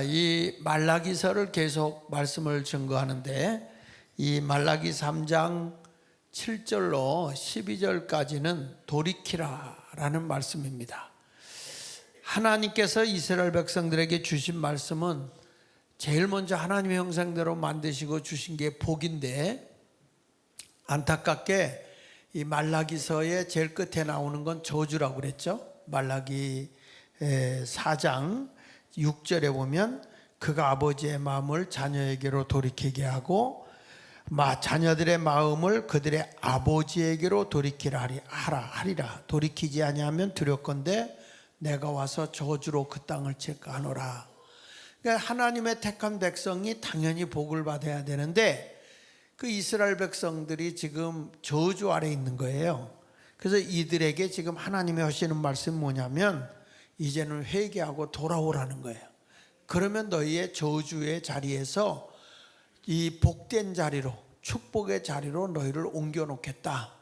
이 말라기서를 계속 말씀을 증거하는데 이 말라기 3장 7절로 12절까지는 돌이키라라는 말씀입니다. 하나님께서 이스라엘 백성들에게 주신 말씀은 제일 먼저 하나님의 형상대로 만드시고 주신 게 복인데, 안타깝게 이 말라기서의 제일 끝에 나오는 건 저주라고 그랬죠. 말라기 4장 6절에 보면 그가 아버지의 마음을 자녀에게로 돌이키게 하고 자녀들의 마음을 그들의 아버지에게로 돌이키라 하리라. 돌이키지 아니하면 두렵건대 내가 와서 저주로 그 땅을 채가하노라. 그러니까 하나님의 택한 백성이 당연히 복을 받아야 되는데 그 이스라엘 백성들이 지금 저주 아래 있는 거예요. 그래서 이들에게 지금 하나님이 하시는 말씀이 뭐냐면 이제는 회개하고 돌아오라는 거예요. 그러면 너희의 저주의 자리에서 이 복된 자리로, 축복의 자리로 너희를 옮겨 놓겠다.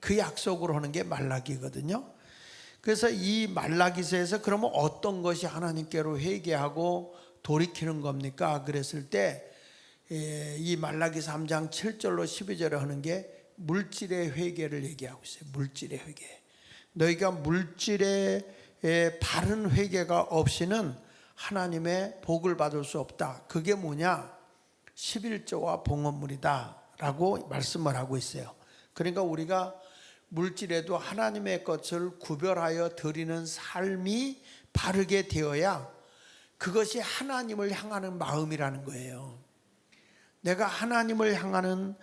그 약속을 하는 게 말라기거든요. 그래서 이 말라기서에서 그러면 어떤 것이 하나님께로 회개하고 돌이키는 겁니까? 그랬을 때 이 말라기 3장 7절로 12절에 하는 게 물질의 회개를 얘기하고 있어요. 물질의 회개. 너희가 물질의 바른 회개가 없이는 하나님의 복을 받을 수 없다. 그게 뭐냐? 11조와 봉헌물이다 라고 말씀을 하고 있어요. 그러니까 우리가 물질에도 하나님의 것을 구별하여 드리는 삶이 바르게 되어야 그것이 하나님을 향하는 마음이라는 거예요. 내가 하나님을 향하는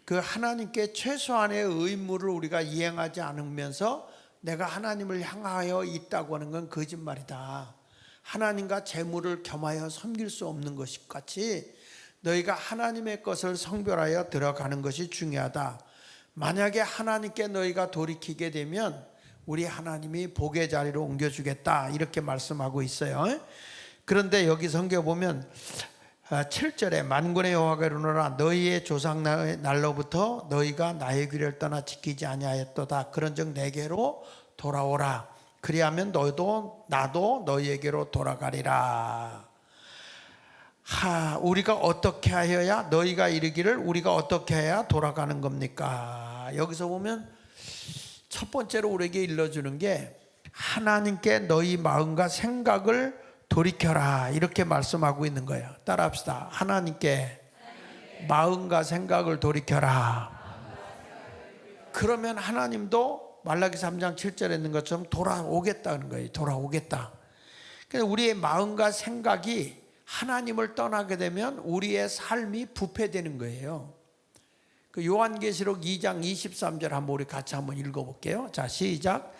그 하나님께 최소한의 의무를 우리가 이행하지 않으면서 내가 하나님을 향하여 있다고 하는 건 거짓말이다. 하나님과 재물을 겸하여 섬길 수 없는 것 같이 너희가 하나님의 것을 성별하여 들어가는 것이 중요하다. 만약에 하나님께 너희가 돌이키게 되면 우리 하나님이 복의 자리로 옮겨주겠다 이렇게 말씀하고 있어요. 그런데 여기 성경 보면 7절에 만군의 여호와가 이르노라 너희의 조상 날로부터 너희가 나의 규례를 떠나 지키지 아니하였도다. 그런즉 내게로 돌아오라. 그리하면 나도 너희에게로 돌아가리라. 우리가 어떻게 하여야 너희가 이르기를 우리가 어떻게 해야 돌아가는 겁니까? 여기서 보면 첫 번째로 우리에게 일러주는 게 하나님께 너희 마음과 생각을 돌이켜라 이렇게 말씀하고 있는 거예요. 따라합시다. 하나님께 마음과 생각을 돌이켜라. 그러면 하나님도 말라기 3장 7절에 있는 것처럼 돌아오겠다는 거예요. 돌아오겠다. 그래서 우리의 마음과 생각이 하나님을 떠나게 되면 우리의 삶이 부패되는 거예요. 그 요한계시록 2장 23절 한번 우리 같이 한번 읽어볼게요. 자, 시작.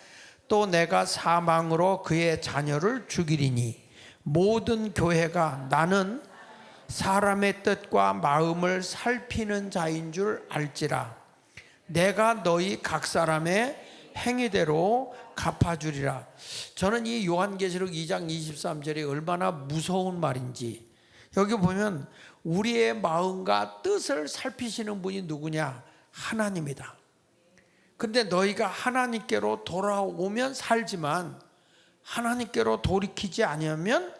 또 내가 사망으로 그의 자녀를 죽이리니 모든 교회가 나는 사람의 뜻과 마음을 살피는 자인 줄 알지라. 내가 너희 각 사람의 행위대로 갚아주리라. 저는 이 요한계시록 2장 23절이 얼마나 무서운 말인지, 여기 보면 우리의 마음과 뜻을 살피시는 분이 누구냐? 하나님이다. 근데 너희가 하나님께로 돌아오면 살지만 하나님께로 돌이키지 않으면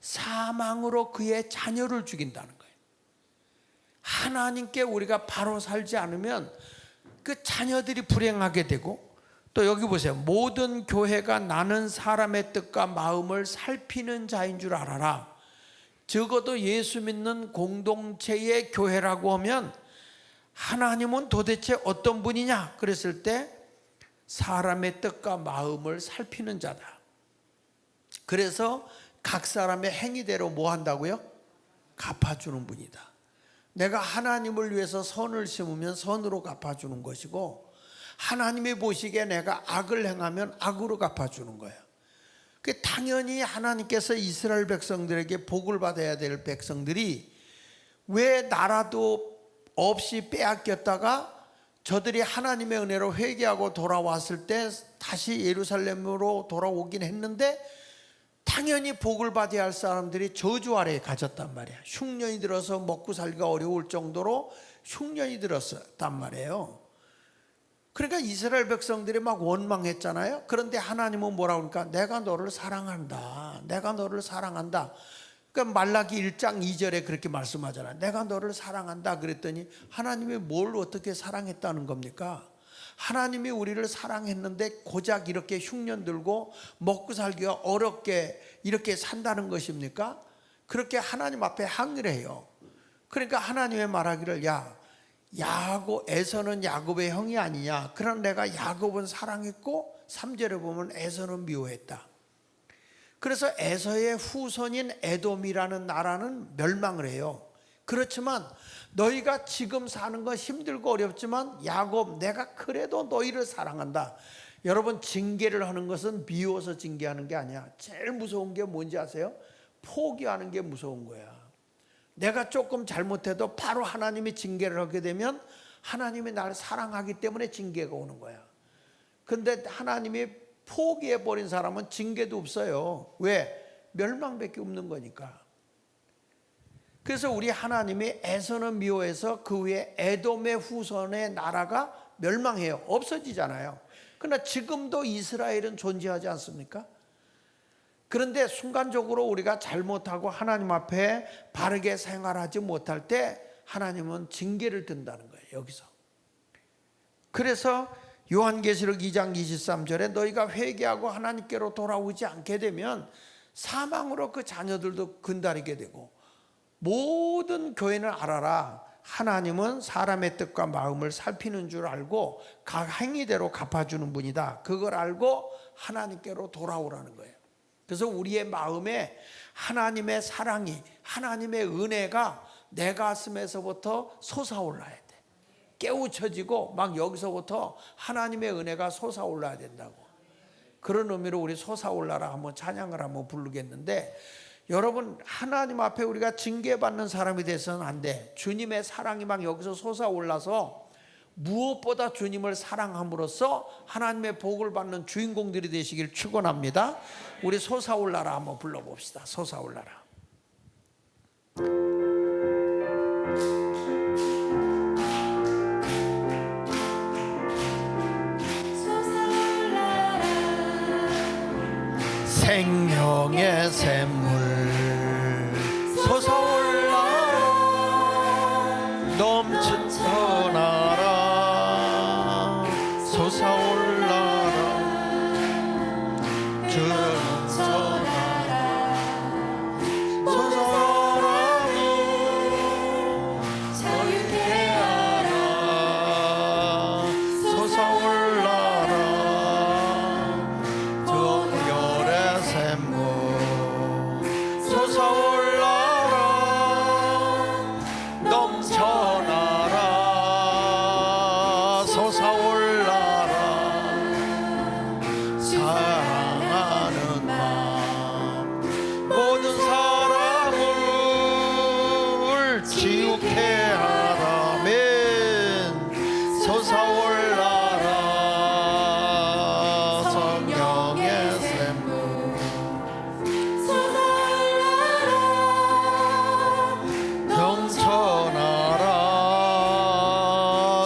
사망으로 그의 자녀를 죽인다는 거예요. 하나님께 우리가 바로 살지 않으면 그 자녀들이 불행하게 되고, 또 여기 보세요. 모든 교회가 나는 사람의 뜻과 마음을 살피는 자인 줄 알아라. 적어도 예수 믿는 공동체의 교회라고 하면 하나님은 도대체 어떤 분이냐? 그랬을 때 사람의 뜻과 마음을 살피는 자다. 그래서 각 사람의 행위대로 뭐 한다고요? 갚아주는 분이다. 내가 하나님을 위해서 선을 심으면 선으로 갚아주는 것이고, 하나님이 보시기에 내가 악을 행하면 악으로 갚아주는 거예요. 당연히 하나님께서 이스라엘 백성들에게 복을 받아야 될 백성들이 왜 나라도 없이 빼앗겼다가 저들이 하나님의 은혜로 회개하고 돌아왔을 때 다시 예루살렘으로 돌아오긴 했는데 당연히 복을 받아야 할 사람들이 저주 아래에 갇혔단 말이야. 흉년이 들어서 먹고 살기가 어려울 정도로 흉년이 들었단 말이에요. 그러니까 이스라엘 백성들이 막 원망했잖아요. 그런데 하나님은 뭐라고 그러니까 내가 너를 사랑한다. 내가 너를 사랑한다. 그러니까 말라기 1장 2절에 그렇게 말씀하잖아요. 내가 너를 사랑한다 그랬더니 하나님이 뭘 어떻게 사랑했다는 겁니까? 하나님이 우리를 사랑했는데 고작 이렇게 흉년 들고 먹고 살기가 어렵게 이렇게 산다는 것입니까? 그렇게 하나님 앞에 항의를 해요. 그러니까 하나님의 말하기를 에서는 야곱의 형이 아니냐. 그러나 내가 야곱은 사랑했고 3절에 보면 에서는 미워했다. 그래서 에서의 후손인 에돔이라는 나라는 멸망을 해요. 그렇지만 너희가 지금 사는 건 힘들고 어렵지만 야곱 내가 그래도 너희를 사랑한다. 여러분, 징계를 하는 것은 미워서 징계하는 게 아니야. 제일 무서운 게 뭔지 아세요? 포기하는 게 무서운 거야. 내가 조금 잘못해도 바로 하나님이 징계를 하게 되면 하나님이 나를 사랑하기 때문에 징계가 오는 거야. 근데 하나님이 포기해버린 사람은 징계도 없어요. 왜? 멸망밖에 없는 거니까. 그래서 우리 하나님이 에서는 미워해서 그 위에 에돔의 후손의 나라가 멸망해요. 없어지잖아요. 그러나 지금도 이스라엘은 존재하지 않습니까? 그런데 순간적으로 우리가 잘못하고 하나님 앞에 바르게 생활하지 못할 때 하나님은 징계를 든다는 거예요. 여기서. 그래서 요한계시록 2장 23절에 너희가 회개하고 하나님께로 돌아오지 않게 되면 사망으로 그 자녀들도 근달이게 되고, 모든 교회는 알아라. 하나님은 사람의 뜻과 마음을 살피는 줄 알고 각 행위대로 갚아주는 분이다. 그걸 알고 하나님께로 돌아오라는 거예요. 그래서 우리의 마음에 하나님의 사랑이, 하나님의 은혜가 내 가슴에서부터 솟아올라야 돼. 깨우쳐지고 막 여기서부터 하나님의 은혜가 솟아올라야 된다고. 그런 의미로 우리 솟아올라라 한번 찬양을 한번 부르겠는데, 여러분, 하나님 앞에 우리가 징계받는 사람이 돼서는 안 돼. 주님의 사랑이 막 여기서 솟아올라서 무엇보다 주님을 사랑함으로써 하나님의 복을 받는 주인공들이 되시길 축원합니다. 우리 솟아올라라 한번 불러봅시다. 솟아올라라. 생명의 샘물 솟아올라 넘쳐나라 솟아올라라 넘쳐나라 솟아오라니 자유케 하라 솟아올라라 정열의 샘물 솟아올라라 넘쳐나라 솟아올라라 사랑하는 마음 모든 사람을 지옥케 하라멘 솟아올라라 성령의 샘물 넘쳐나라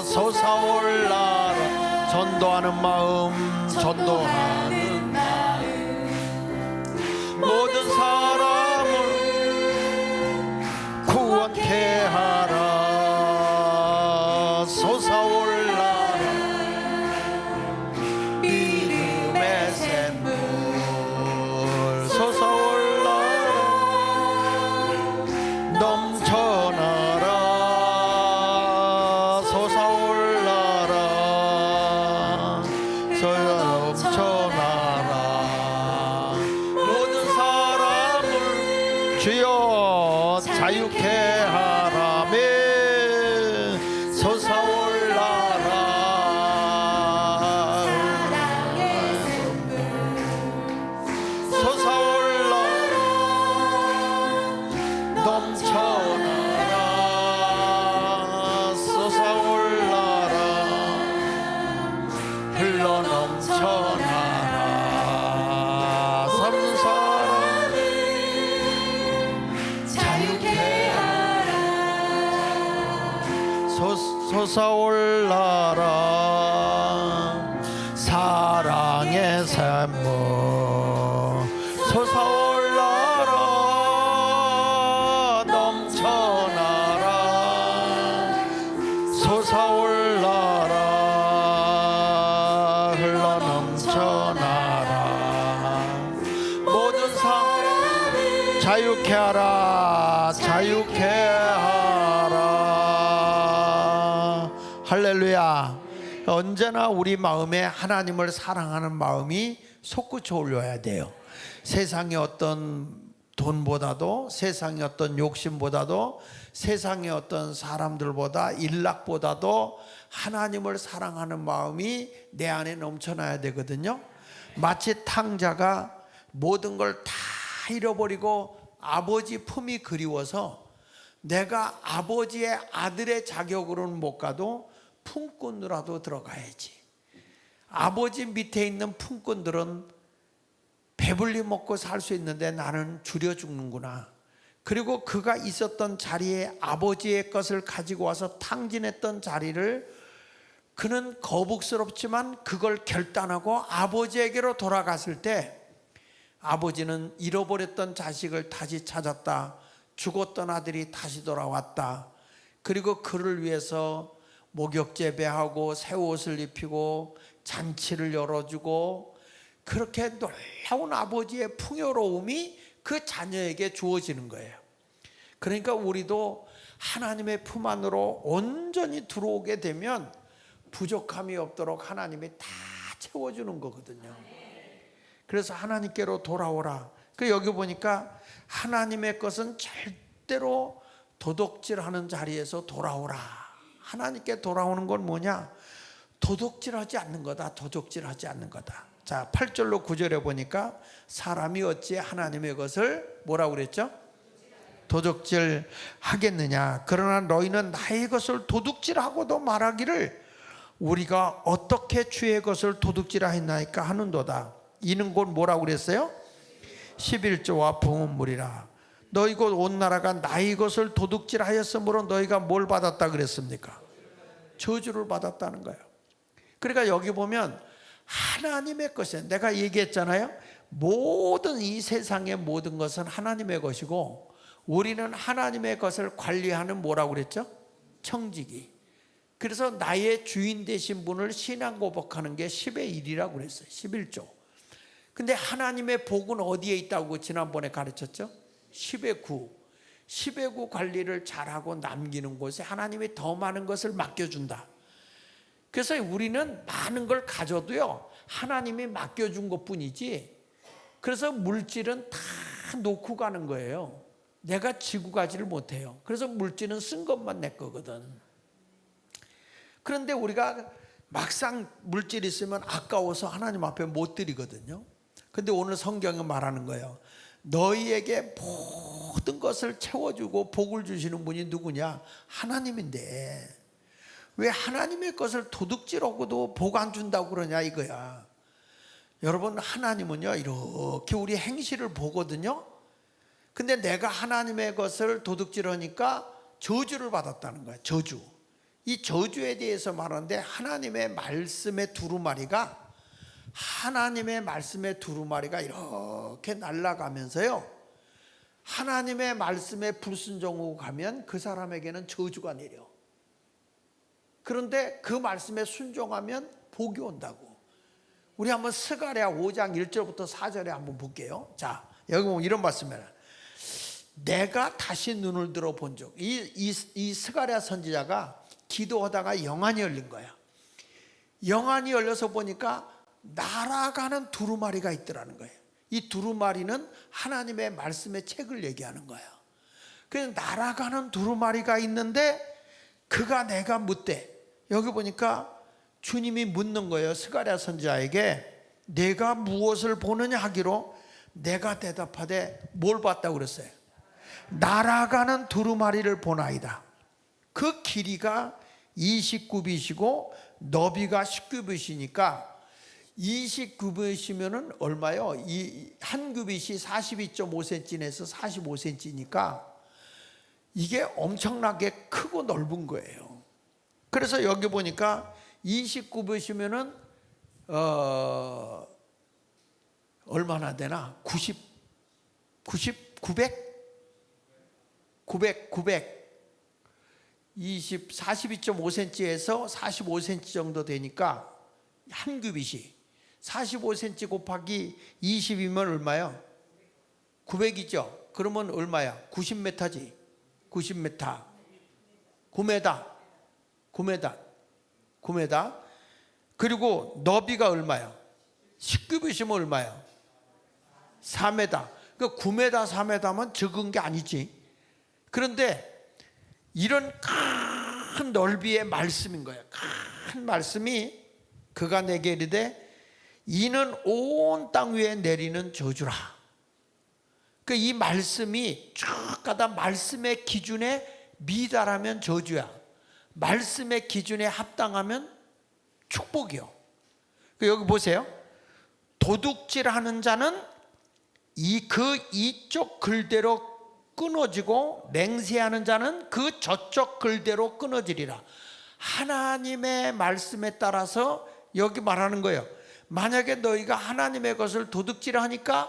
솟아올라라 전도하는 마음 전도하는 모든 사람을 구원케 하라 솟아올라라 믿음의 샘물 솟아올라라 넘쳐나라 솟아올라라 넘쳐나라 모든 사람을 주여 자유케 하라멘 솟아올라라 솟아올라라 넘쳐나라 솟아올라라 흘러 넘쳐나라 삼사람 자유케 하라 솟아올라라 사랑의 샘물 솟아올라라 자유케 하라. 자유케 하라. 할렐루야. 언제나 우리 마음에 하나님을 사랑하는 마음이 솟구쳐 올려야 돼요. 세상의 어떤 돈보다도, 세상의 어떤 욕심보다도, 세상의 어떤 사람들보다, 일락보다도 하나님을 사랑하는 마음이 내 안에 넘쳐나야 되거든요. 마치 탕자가 모든 걸 다 잃어버리고 아버지 품이 그리워서 내가 아버지의 아들의 자격으로는 못 가도 품꾼으로라도 들어가야지. 아버지 밑에 있는 품꾼들은 배불리 먹고 살 수 있는데 나는 줄여 죽는구나. 그리고 그가 있었던 자리에 아버지의 것을 가지고 와서 탕진했던 자리를 그는 거북스럽지만 그걸 결단하고 아버지에게로 돌아갔을 때 아버지는 잃어버렸던 자식을 다시 찾았다. 죽었던 아들이 다시 돌아왔다. 그리고 그를 위해서 목욕 재배하고 새 옷을 입히고 잔치를 열어주고, 그렇게 놀라운 아버지의 풍요로움이 그 자녀에게 주어지는 거예요. 그러니까 우리도 하나님의 품 안으로 온전히 들어오게 되면 부족함이 없도록 하나님이 다 채워주는 거거든요. 그래서 하나님께로 돌아오라. 그 여기 보니까 하나님의 것은 절대로 도둑질하는 자리에서 돌아오라. 하나님께 돌아오는 건 뭐냐? 도둑질하지 않는 거다. 도둑질하지 않는 거다. 자, 8절로 9절에 보니까 사람이 어찌 하나님의 것을 뭐라고 그랬죠? 도둑질 하겠느냐? 그러나 너희는 나의 것을 도둑질하고도 말하기를 우리가 어떻게 주의 것을 도둑질하였나이까 하는도다. 이는 곧 뭐라고 그랬어요? 11조와 봉헌물이라. 너희 곧 온 나라가 나의 것을 도둑질하였으므로 너희가 뭘 받았다 그랬습니까? 저주를 받았다는 거예요. 그러니까 여기 보면 하나님의 것이에요. 내가 얘기했잖아요. 모든 이 세상의 모든 것은 하나님의 것이고 우리는 하나님의 것을 관리하는 뭐라고 그랬죠? 청지기. 그래서 나의 주인 되신 분을 신앙 고백하는 게 10의 1이라고 그랬어요. 11조. 근데 하나님의 복은 어디에 있다고 지난번에 가르쳤죠? 10의 9. 10의 9 관리를 잘하고 남기는 곳에 하나님이 더 많은 것을 맡겨준다. 그래서 우리는 많은 걸 가져도요, 하나님이 맡겨준 것뿐이지, 그래서 물질은 다 놓고 가는 거예요. 내가 지고 가지를 못해요. 그래서 물질은 쓴 것만 내 거거든. 그런데 우리가 막상 물질 있으면 아까워서 하나님 앞에 못 드리거든요. 근데 오늘 성경에 말하는 거예요. 너희에게 모든 것을 채워주고 복을 주시는 분이 누구냐? 하나님인데 왜 하나님의 것을 도둑질하고도 복 안 준다고 그러냐 이거야. 여러분, 하나님은요 이렇게 우리 행실을 보거든요. 근데 내가 하나님의 것을 도둑질하니까 저주를 받았다는 거야. 저주. 이 저주에 대해서 말하는데 하나님의 말씀의 두루마리가 이렇게 날아가면서요, 하나님의 말씀에 불순종하고 가면 그 사람에게는 저주가 내려. 그런데 그 말씀에 순종하면 복이 온다고. 우리 한번 스가랴 5장 1절부터 4절에 한번 볼게요. 자, 여기 보면 이런 말씀이에요. 내가 다시 눈을 들어 본 적. 이 스가랴 선지자가 기도하다가 영안이 열린 거야. 영안이 열려서 보니까 날아가는 두루마리가 있더라는 거예요. 이 두루마리는 하나님의 말씀의 책을 얘기하는 거예요. 그래서 날아가는 두루마리가 있는데 그가 내가 묻되, 여기 보니까 주님이 묻는 거예요. 스가랴 선지자에게 내가 무엇을 보느냐 하기로 내가 대답하되 뭘 봤다고 그랬어요? 날아가는 두루마리를 보나이다. 그 길이가 29빗이고 너비가 19빗이니까 29빗이면은 얼마요? 이 한 규빗이 42.5cm에서 45cm니까 이게 엄청나게 크고 넓은 거예요. 그래서 여기 보니까 29빗이면은 얼마나 되나? 900 42.5cm에서 45cm 정도 되니까 한 규빗이 45cm 곱하기 20이면 얼마요? 900이죠. 그러면 얼마야? 90m지. 90m. 9m. 9m. 9m. 그리고 너비가 얼마야? 19뷰시면 얼마야? 4m. 그 9m, 4m면 적은 게 아니지. 그런데 이런 큰 넓이의 말씀인 거야. 큰 말씀이 그가 내게 이르되 이는 온 땅 위에 내리는 저주라. 그 이 말씀이 쭉 가다 말씀의 기준에 미달하면 저주야. 말씀의 기준에 합당하면 축복이요. 여기 보세요. 도둑질하는 자는 이쪽 글대로 끊어지고 맹세하는 자는 그 저쪽 글대로 끊어지리라. 하나님의 말씀에 따라서 여기 말하는 거예요. 만약에 너희가 하나님의 것을 도둑질하니까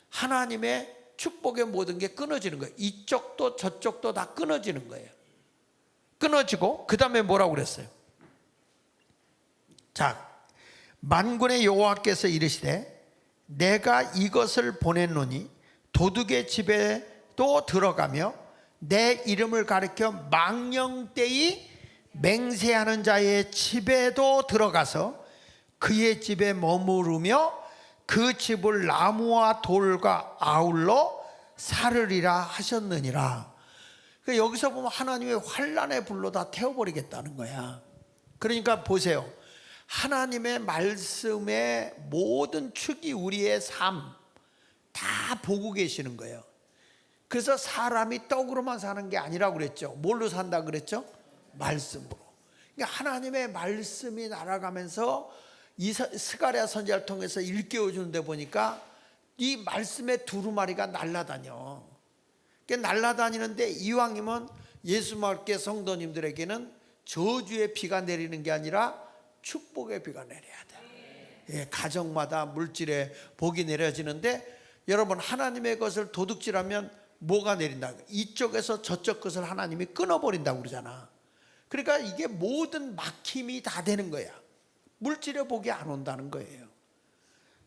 하나님의 축복의 모든 게 끊어지는 거예요. 이쪽도 저쪽도 다 끊어지는 거예요. 끊어지고 그 다음에 뭐라고 그랬어요? 자, 만군의 여호와께서 이르시되 내가 이것을 보냈노니 도둑의 집에도 들어가며 내 이름을 가리켜 망령되이 맹세하는 자의 집에도 들어가서 그의 집에 머무르며 그 집을 나무와 돌과 아울러 사르리라 하셨느니라. 그러니까 여기서 보면 하나님의 환난의 불로 다 태워버리겠다는 거야. 그러니까 보세요. 하나님의 말씀의 모든 축이 우리의 삶 다 보고 계시는 거예요. 그래서 사람이 떡으로만 사는 게 아니라고 그랬죠. 뭘로 산다 그랬죠? 말씀으로. 그러니까 하나님의 말씀이 날아가면서 이 스가랴 선지자를 통해서 일깨워 주는데 보니까 이 말씀의 두루마리가 날아다녀. 그러니까 날아다니는데 이왕이면 예수님께 성도님들에게는 저주의 비가 내리는 게 아니라 축복의 비가 내려야 돼. 예, 가정마다 물질의 복이 내려지는데 여러분 하나님의 것을 도둑질하면 뭐가 내린다? 이쪽에서 저쪽 것을 하나님이 끊어버린다고 그러잖아. 그러니까 이게 모든 막힘이 다 되는 거야. 물질의 복이 안 온다는 거예요.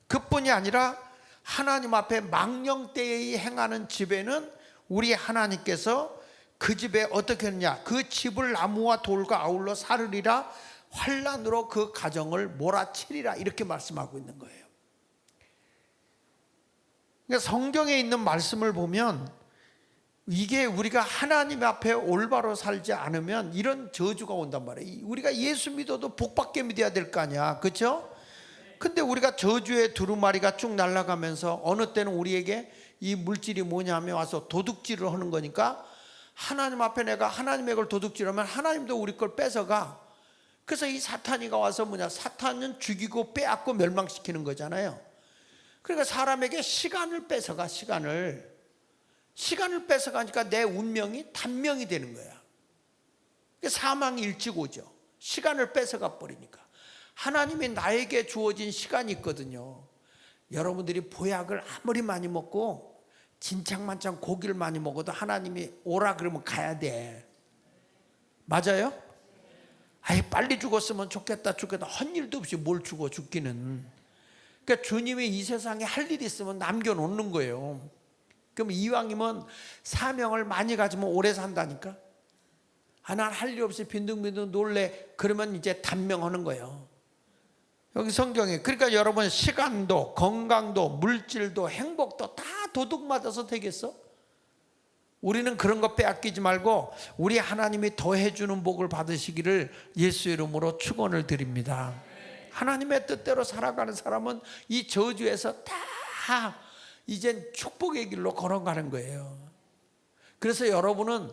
그뿐이 아니라 하나님 앞에 망령되이 행하는 집에는 우리 하나님께서 그 집에 어떻게 했느냐? 그 집을 나무와 돌과 아울러 사르리라. 환난으로 그 가정을 몰아치리라. 이렇게 말씀하고 있는 거예요. 그러니까 성경에 있는 말씀을 보면 이게 우리가 하나님 앞에 올바로 살지 않으면 이런 저주가 온단 말이에요. 우리가 예수 믿어도 복받게 믿어야 될 거 아니야. 그렇죠? 근데 우리가 저주의 두루마리가 쭉 날아가면서 어느 때는 우리에게 이 물질이 뭐냐면 와서 도둑질을 하는 거니까 하나님 앞에 내가 하나님의 걸 도둑질하면 하나님도 우리 걸 뺏어가. 그래서 이 사탄이가 와서 사탄은 죽이고 빼앗고 멸망시키는 거잖아요. 그러니까 사람에게 시간을 뺏어가. 시간을 뺏어가니까 내 운명이 단명이 되는 거야. 사망이 일찍 오죠. 시간을 뺏어가 버리니까. 하나님이 나에게 주어진 시간이 있거든요. 여러분들이 보약을 아무리 많이 먹고 진창만창 고기를 많이 먹어도 하나님이 오라 그러면 가야 돼. 맞아요? 아예 빨리 죽었으면 좋겠다 한 일도 없이 뭘 죽기는. 그러니까 주님이 이 세상에 할 일이 있으면 남겨놓는 거예요. 그럼 이왕이면 사명을 많이 가지면 오래 산다니까. 난 할 일 없이 빈둥빈둥 놀래. 그러면 이제 단명하는 거예요. 여기 성경에. 그러니까 여러분 시간도 건강도 물질도 행복도 다 도둑 맞아서 되겠어? 우리는 그런 거 빼앗기지 말고 우리 하나님이 더해주는 복을 받으시기를 예수 이름으로 축원을 드립니다. 하나님의 뜻대로 살아가는 사람은 이 저주에서 다 이젠 축복의 길로 걸어가는 거예요. 그래서 여러분은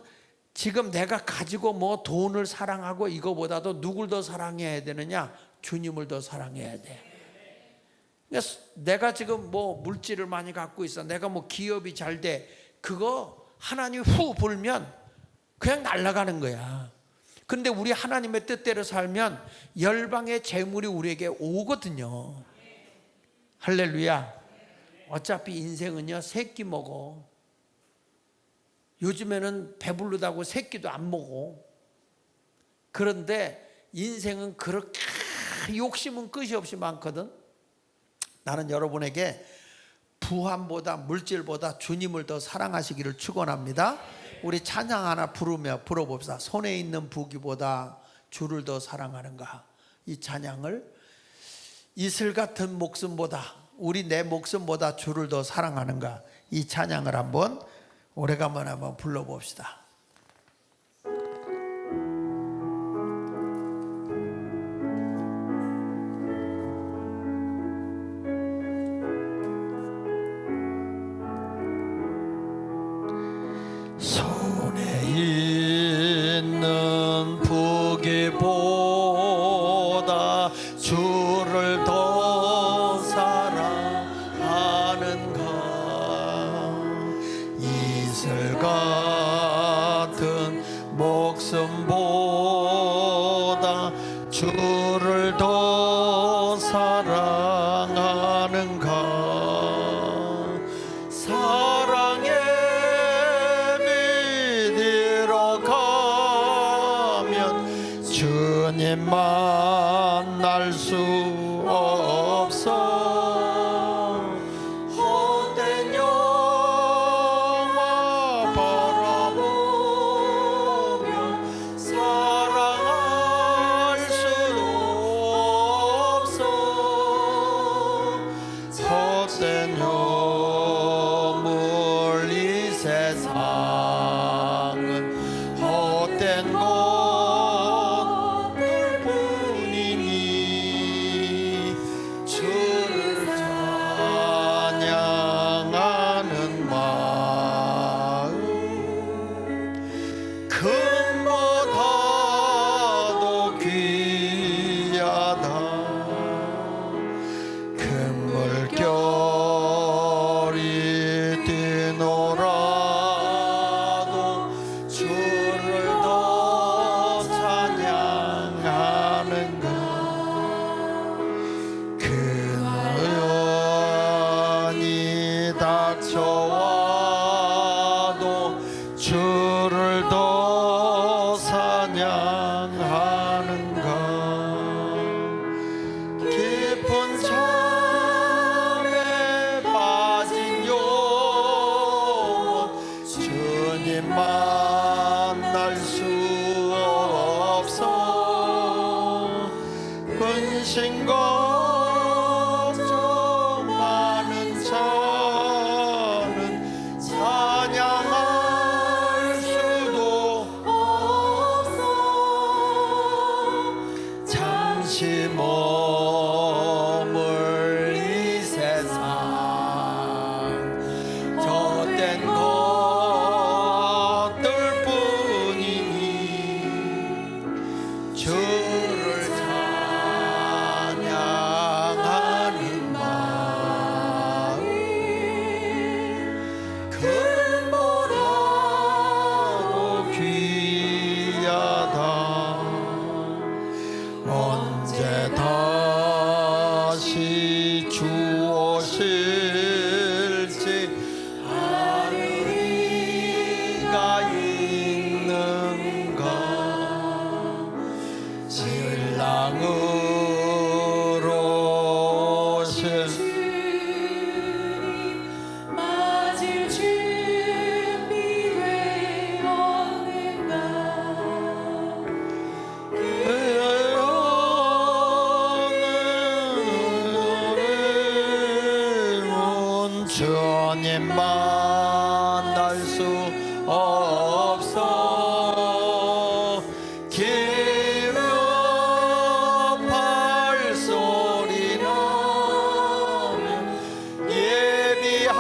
지금 내가 가지고 뭐 돈을 사랑하고 이거보다도 누굴 더 사랑해야 되느냐? 주님을 더 사랑해야 돼. 그러니까 내가 지금 뭐 물질을 많이 갖고 있어. 내가 뭐 기업이 잘 돼. 그거 하나님 후 불면 그냥 날아가는 거야. 근데 우리 하나님의 뜻대로 살면 열방의 재물이 우리에게 오거든요. 할렐루야. 어차피 인생은요 새끼 먹어. 요즘에는 배부르다고 새끼도 안 먹어. 그런데 인생은 그렇게 욕심은 끝이 없이 많거든. 나는 여러분에게 부함보다 물질보다 주님을 더 사랑하시기를 축원합니다. 우리 찬양 하나 부르며 불어봅시다. 손에 있는 부귀보다 주를 더 사랑하는가. 이 찬양을 이슬 같은 목숨보다 우리 내 목숨보다 주를 더 사랑하는가. 이 찬양을 한번 오래간만에 한번 불러봅시다. 손에 있는 부귀보다 주를 더 사랑하는가. 이슬 같은 목숨보다 주를 더 사랑하는가. 주님 만날 수 없어. 헛된 영화 바라보며 사랑할 수도 없어. 헛된 유물 이 세상은 헛된 것 금보다도 귀하다. 금물결이 뛰놀아도 주를 더 찬양하는가. 근원이 닥쳐와도 주를 더 찬양하는가. 깊은 잠에 빠진 영혼 주님 만날 수 없어. 근심 걱정 많은 자는 찬양할 수도 없어. 잠시 머물 이 세상 헛된 것들 뿐이니 주를 찬양하는 마음 금보다도 귀하다. 언제 다시 주 오실지 하루가 있는가. 신랑으로 오실 맞을 준비되었는가. 주님 만날 수 없어. 기름 발소리 나면 예비할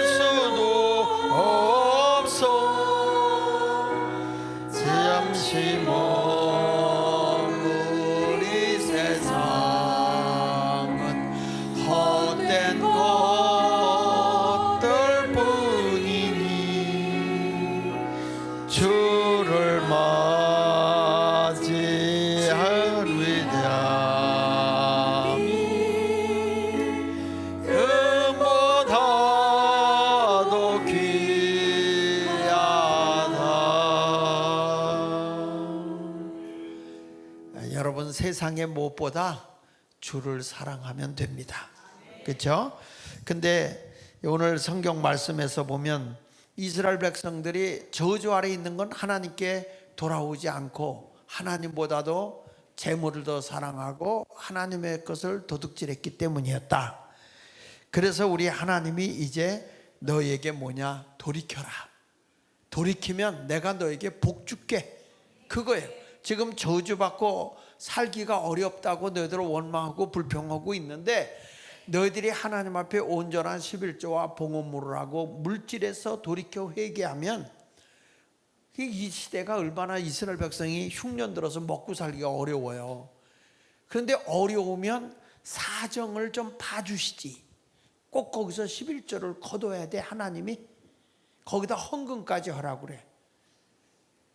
수도 없어. 잠시 머물 이 세상은 헛된 것들 뿐이니 주를 맞이하리라. 금보다도 귀하다. 여러분, 세상의 무엇보다 주를 사랑하면 됩니다. 그렇죠? 근데 오늘 성경 말씀에서 보면 이스라엘 백성들이 저주 아래 있는 건 하나님께 돌아오지 않고 하나님보다도 재물을 더 사랑하고 하나님의 것을 도둑질했기 때문이었다. 그래서 우리 하나님이 이제 너에게 뭐냐? 돌이켜라. 돌이키면 내가 너에게 복 줄게. 그거예요. 지금 저주받고 살기가 어렵다고 너희들 원망하고 불평하고 있는데, 너희들이 하나님 앞에 온전한 11조와 봉헌물을 하고 물질에서 돌이켜 회개하면, 이 시대가 얼마나 이스라엘 백성이 흉년 들어서 먹고 살기가 어려워요. 그런데 어려우면 사정을 좀 봐주시지. 꼭 거기서 11조를 거둬야 돼. 하나님이 거기다 헌금까지 하라고 그래.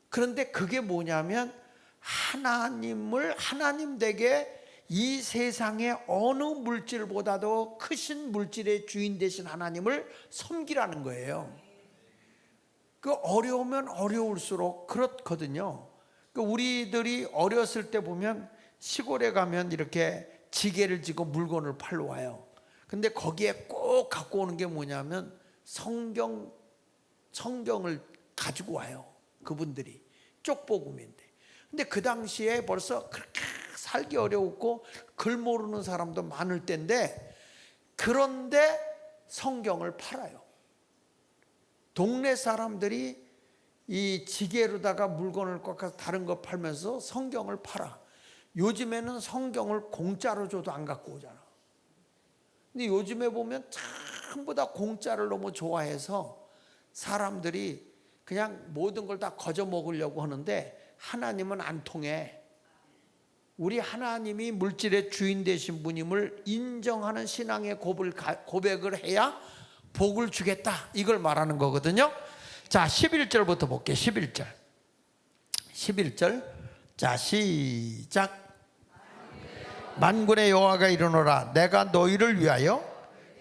그런데 그게 뭐냐면 하나님을 하나님 되게 이 세상의 어느 물질보다도 크신 물질의 주인 되신 하나님을 섬기라는 거예요. 그 어려우면 어려울수록 그렇거든요. 그 우리들이 어렸을 때 보면 시골에 가면 이렇게 지게를 지고 물건을 팔러 와요. 근데 거기에 꼭 갖고 오는 게 뭐냐면 성경을 가지고 와요. 그분들이 쪽복음인데. 근데 그 당시에 벌써 그렇게 살기 어려웠고 글 모르는 사람도 많을 때인데, 그런데 성경을 팔아요. 동네 사람들이 이 지게로다가 물건을 꺾어서 다른 거 팔면서 성경을 팔아. 요즘에는 성경을 공짜로 줘도 안 갖고 오잖아. 근데 요즘에 보면 전부 다 공짜를 너무 좋아해서 사람들이 그냥 모든 걸 다 거저 먹으려고 하는데 하나님은 안 통해. 우리 하나님이 물질의 주인 되신 분임을 인정하는 신앙의 고백을 해야 복을 주겠다, 이걸 말하는 거거든요. 자, 11절부터 볼게요. 11절. 자, 시작. 만군의 여호와가 이르노라. 내가 너희를 위하여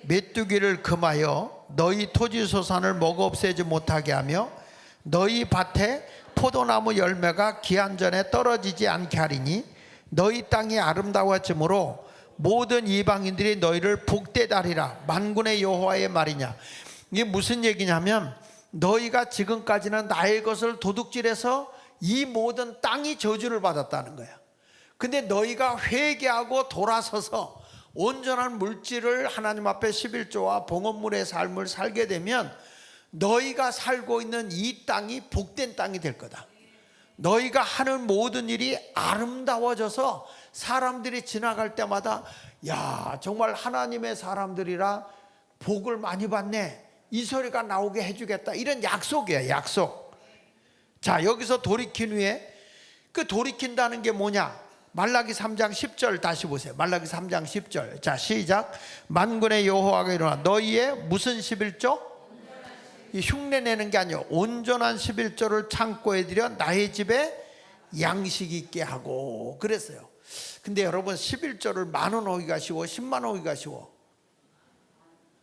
메뚜기를 금하여 너희 토지 소산을 먹어 없애지 못하게 하며 너희 밭에 포도나무 열매가 기한 전에 떨어지지 않게 하리니 너희 땅이 아름다워짐으로 모든 이방인들이 너희를 복되다 하리라. 만군의 여호와의 말이냐. 이게 무슨 얘기냐면, 너희가 지금까지는 나의 것을 도둑질해서 이 모든 땅이 저주를 받았다는 거야. 근데 너희가 회개하고 돌아서서 온전한 물질을 하나님 앞에 11조와 봉헌물의 삶을 살게 되면 너희가 살고 있는 이 땅이 복된 땅이 될 거다. 너희가 하는 모든 일이 아름다워져서 사람들이 지나갈 때마다 야, 정말 하나님의 사람들이라 복을 많이 받네, 이 소리가 나오게 해주겠다, 이런 약속이에요. 약속. 자, 여기서 돌이킨 후에 그 돌이킨다는 게 뭐냐? 말라기 3장 10절 다시 보세요. 말라기 3장 10절. 자, 시작. 만군의 여호와가 일어나 너희의 무슨 11조? 이 흉내 내는 게 아니에요. 온전한 11조를 창고에 들여 나의 집에 양식 있게 하고 그랬어요. 근데 여러분, 11조를 10,000원 오기가 쉬워, 10만 원 오기가 쉬워?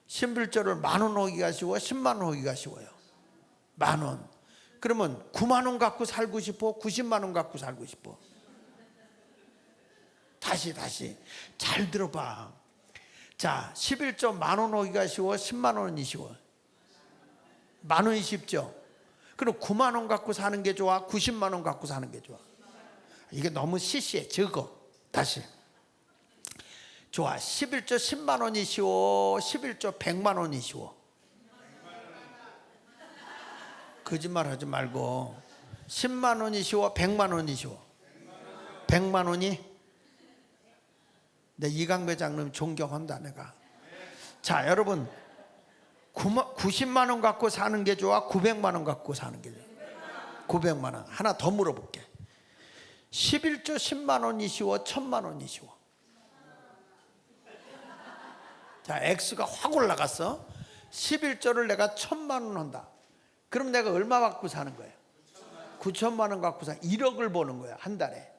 11조를 10,000원 오기가 쉬워, 10만 원 오기가 쉬워요? 10,000원. 그러면 9만 원 갖고 살고 싶어, 90만 원 갖고 살고 싶어? 다시 잘 들어봐. 자, 11조 10,000원 오기가 쉬워, 10만 원이 쉬워? 10,000원이 쉽죠. 그럼 9만 원 갖고 사는 게 좋아, 90만 원 갖고 사는 게 좋아? 이게 너무 시시해. 적어. 다시. 좋아. 11조 10만 원이 쉬워, 11조 100만 원이 쉬워? 거짓말 하지 말고 10만 원이 쉬워, 100만 원이 쉬워? 100만 원이? 내 이강배 장로님 존경한다 내가. 자, 여러분, 90만 원 갖고 사는 게 좋아, 900만 원 갖고 사는 게 좋아? 900만 원. 하나 더 물어볼게. 11조 10만 원이 쉬워, 1,000만 원이 쉬워? 자, X가 확 올라갔어. 11조를 내가 1,000만 원 한다. 그럼 내가 얼마 갖고 사는 거예요? 9천만 원 갖고 1억을 버는 거야, 한 달에.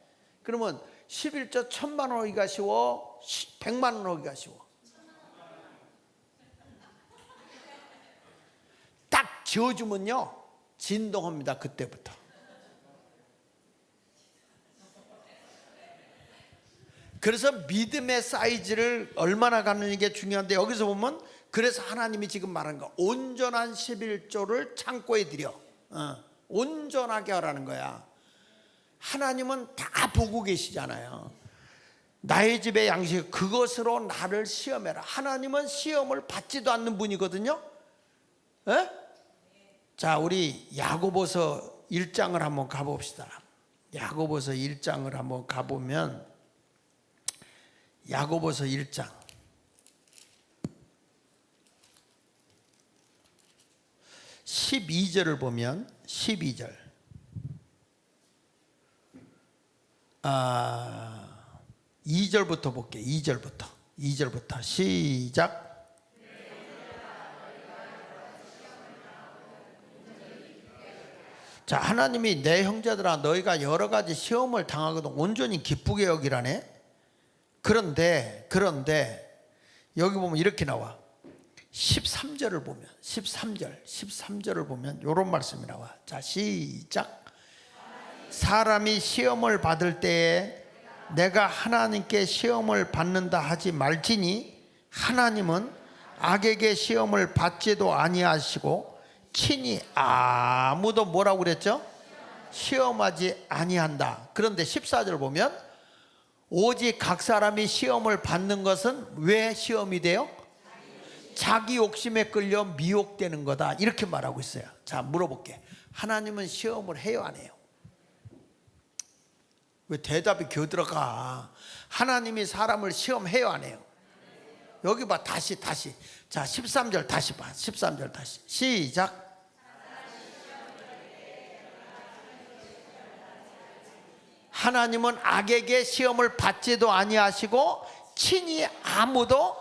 그러면 11조 1,000만 원 오기가 쉬워, 100만 원 오기가 쉬워? 딱 지어주면요 진동합니다. 그때부터. 그래서 믿음의 사이즈를 얼마나 갖는 게 중요한데, 여기서 보면 그래서 하나님이 지금 말하는 거, 온전한 11조를 창고에 들여 온전하게 하라는 거야. 하나님은 다 보고 계시잖아요. 나의 집의 양식 그것으로 나를 시험해라. 하나님은 시험을 받지도 않는 분이거든요. 에? 자, 우리 야고보서 1장을 한번 가봅시다. 야고보서 1장을 한번 가보면, 야고보서 1장 12절을 보면, 12절 2절부터 볼게요. 2절부터 시작. 자, 하나님이 내 형제들아 너희가 여러 가지 시험을 당하거든 온전히 기쁘게 여기라네. 그런데 여기 보면 이렇게 나와. 13절을 보면 13절을 보면 이런 말씀이 나와. 자, 시작. 사람이 시험을 받을 때에 내가 하나님께 시험을 받는다 하지 말지니 하나님은 악에게 시험을 받지도 아니하시고 친히 아무도 뭐라고 그랬죠? 시험하지 아니한다. 그런데 14절 보면 오직 각 사람이 시험을 받는 것은 왜 시험이 돼요? 자기 욕심에 끌려 미혹되는 거다. 이렇게 말하고 있어요. 자, 물어볼게. 하나님은 시험을 해요, 안 해요? 왜 대답이 겨들어가? 하나님이 사람을 시험해요, 안 해요? 여기 봐, 다시. 자, 13절 다시 봐. 13절 다시. 시작. 하나님은 악에게 시험을 받지도 아니하시고 친히 아무도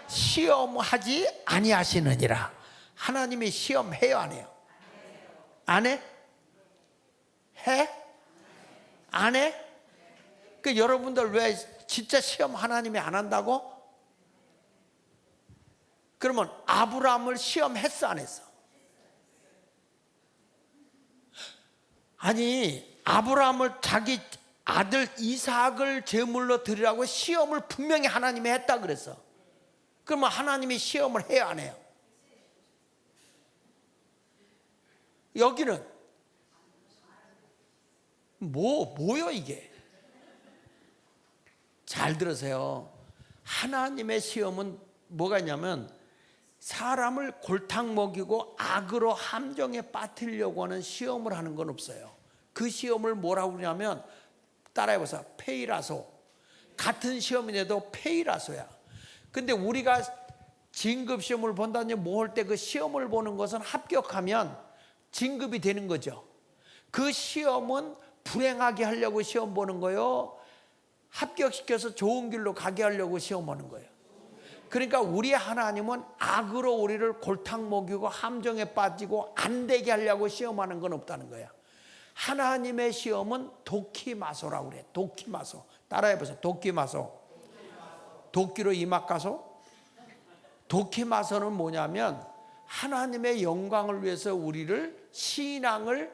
시험하지 아니하시느니라. 하나님이 시험해요, 안 해요? 안 해? 해? 안 해? 그 여러분들 왜 진짜 시험 하나님이 안 한다고? 그러면 아브라함을 시험했어, 안 했어? 아니, 아브라함을 자기 아들 이삭을 제물로 드리라고 시험을 분명히 하나님이 했다 그랬어. 그러면 하나님이 시험을 해요, 안 해요? 여기는 뭐요 이게? 잘 들으세요. 하나님의 시험은 뭐가 있냐면 사람을 골탕 먹이고 악으로 함정에 빠뜨리려고 하는 시험을 하는 건 없어요. 그 시험을 뭐라고 그러냐면, 따라해보세요. 페이라소. 같은 시험인데도 페이라소야. 근데 우리가 진급 시험을 본다든지 뭐 할 때 그 시험을 보는 것은 합격하면 진급이 되는 거죠. 그 시험은 불행하게 하려고 시험 보는 거요, 합격시켜서 좋은 길로 가게 하려고 시험하는 거예요. 그러니까 우리 하나님은 악으로 우리를 골탕 먹이고 함정에 빠지고 안 되게 하려고 시험하는 건 없다는 거야. 하나님의 시험은 도키마소라고 그래. 도키마소. 따라해보세요. 도키마소. 도끼로 이막 가소. 도키마소는 뭐냐면 하나님의 영광을 위해서 우리를 신앙을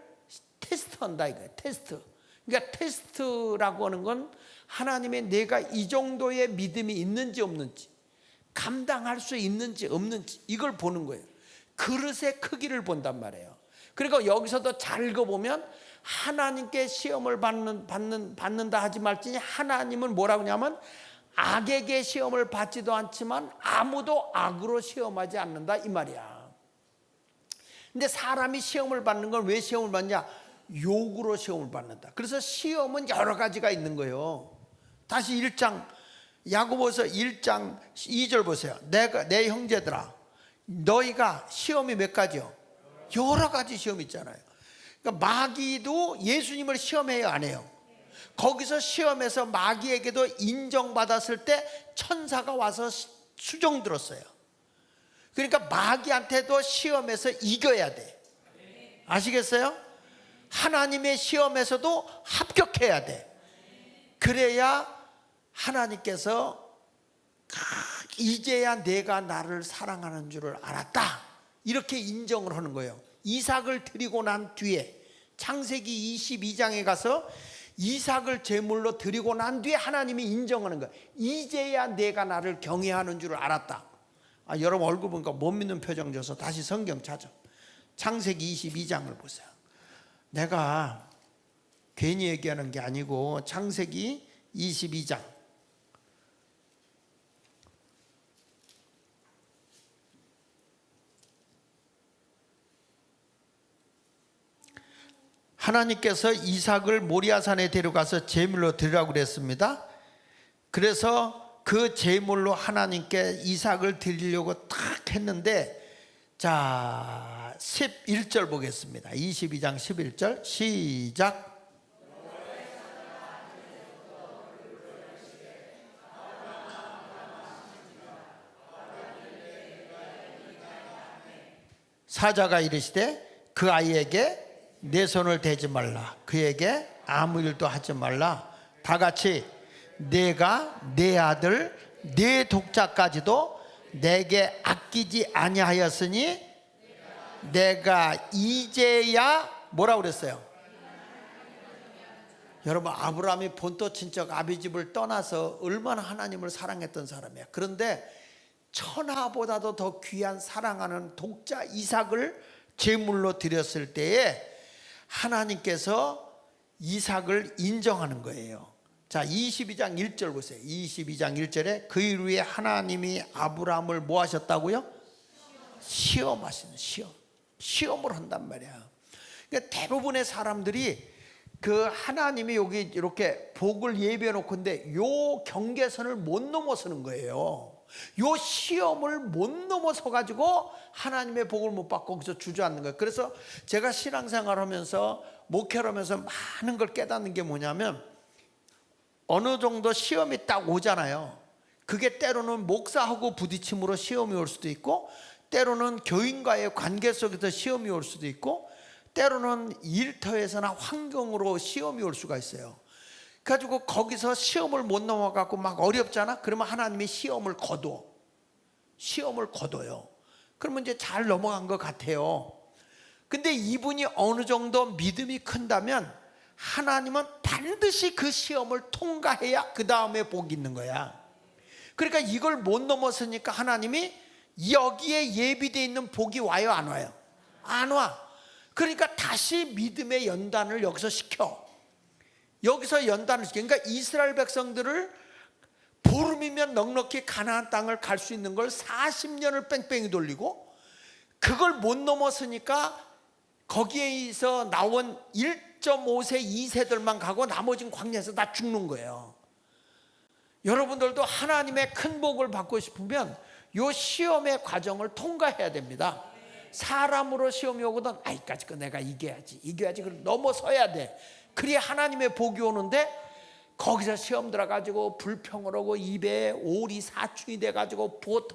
테스트한다 이거예요. 테스트. 그러니까 테스트라고 하는 건 하나님의 내가 이 정도의 믿음이 있는지 없는지, 감당할 수 있는지 없는지, 이걸 보는 거예요. 그릇의 크기를 본단 말이에요. 그리고 여기서도 잘 읽어보면 하나님께 시험을 받는다 하지 말지니 하나님은 뭐라고 하냐면 악에게 시험을 받지도 않지만 아무도 악으로 시험하지 않는다 이 말이야. 근데 사람이 시험을 받는 건 왜 시험을 받냐? 욕으로 시험을 받는다. 그래서 시험은 여러 가지가 있는 거예요. 다시 1장 야고보서 1장 2절 보세요. 내 형제들아 너희가 시험이 몇 가지요? 여러 가지 시험이 있잖아요. 그러니까 마귀도 예수님을 시험해요, 안 해요? 거기서 시험해서 마귀에게도 인정받았을 때 천사가 와서 수정 들었어요. 그러니까 마귀한테도 시험해서 이겨야 돼. 아시겠어요? 하나님의 시험에서도 합격해야 돼. 그래야 하나님께서 이제야 내가 나를 사랑하는 줄을 알았다, 이렇게 인정을 하는 거예요. 이삭을 드리고 난 뒤에 창세기 22장에 가서 이삭을 제물로 드리고 난 뒤에 하나님이 인정하는 거예요. 이제야 내가 나를 경외하는 줄을 알았다. 여러분 얼굴 보니까 못 믿는 표정 줘서 다시 성경 찾아. 창세기 22장을 보세요. 내가 괜히 얘기하는 게 아니고 창세기 22장. 하나님께서 이삭을 모리아산에 데려가서 제물로 드리라고 그랬습니다. 그래서 그 제물로 하나님께 이삭을 드리려고 딱 했는데, 자 11절 보겠습니다. 22장 11절 시작. 사자가 이르시되 그 아이에게 내 손을 대지 말라, 그에게 아무 일도 하지 말라. 다 같이 내가 내 아들 내 독자까지도 내게 아끼지 아니하였으니 내가 이제야 뭐라고 그랬어요? 여러분 아브라함이 본토 친척 아비집을 떠나서 얼마나 하나님을 사랑했던 사람이야. 그런데 천하보다도 더 귀한 사랑하는 독자 이삭을 제물로 드렸을 때에 하나님께서 이삭을 인정하는 거예요. 자 22장 1절 보세요. 22장 1절에 그 일 위에 하나님이 아브라함을 뭐 하셨다고요? 시험하시는 시험을 한단 말이야. 그러니까 대부분의 사람들이 그 하나님이 여기 이렇게 복을 예비해 놓고인데 요 경계선을 못 넘어서는 거예요. 요 시험을 못 넘어서 가지고 하나님의 복을 못 받고 거기서 주저앉는 거예요. 그래서 제가 신앙생활하면서 목회를 하면서 많은 걸 깨닫는 게 뭐냐면, 어느 정도 시험이 딱 오잖아요. 그게 때로는 목사하고 부딪힘으로 시험이 올 수도 있고, 때로는 교인과의 관계 속에서 시험이 올 수도 있고, 때로는 일터에서나 환경으로 시험이 올 수가 있어요. 그래가지고 거기서 시험을 못 넘어가고 막 어렵잖아. 그러면 하나님이 시험을 거둬요. 그러면 이제 잘 넘어간 것 같아요. 근데 이분이 어느 정도 믿음이 큰다면 하나님은 반드시 그 시험을 통과해야 그 다음에 복이 있는 거야. 그러니까 이걸 못 넘었으니까 하나님이 여기에 예비되어 있는 복이 와요, 안 와요? 안 와. 그러니까 다시 믿음의 연단을 여기서 시켜. 여기서 연단을 시켜. 그러니까 이스라엘 백성들을 보름이면 넉넉히 가나안 땅을 갈 수 있는 걸 40년을 뺑뺑이 돌리고, 그걸 못 넘었으니까 거기에서 나온 1.5세 2세들만 가고 나머지는 광야에서 다 죽는 거예요. 여러분들도 하나님의 큰 복을 받고 싶으면 이 시험의 과정을 통과해야 됩니다. 사람으로 시험이 오거든 이까지 거 내가 이겨야지 그럼 넘어서야 돼. 그래야 하나님의 복이 오는데, 거기서 시험 들어가지고 불평을 하고 입에 오리 사춘이 돼가지고 보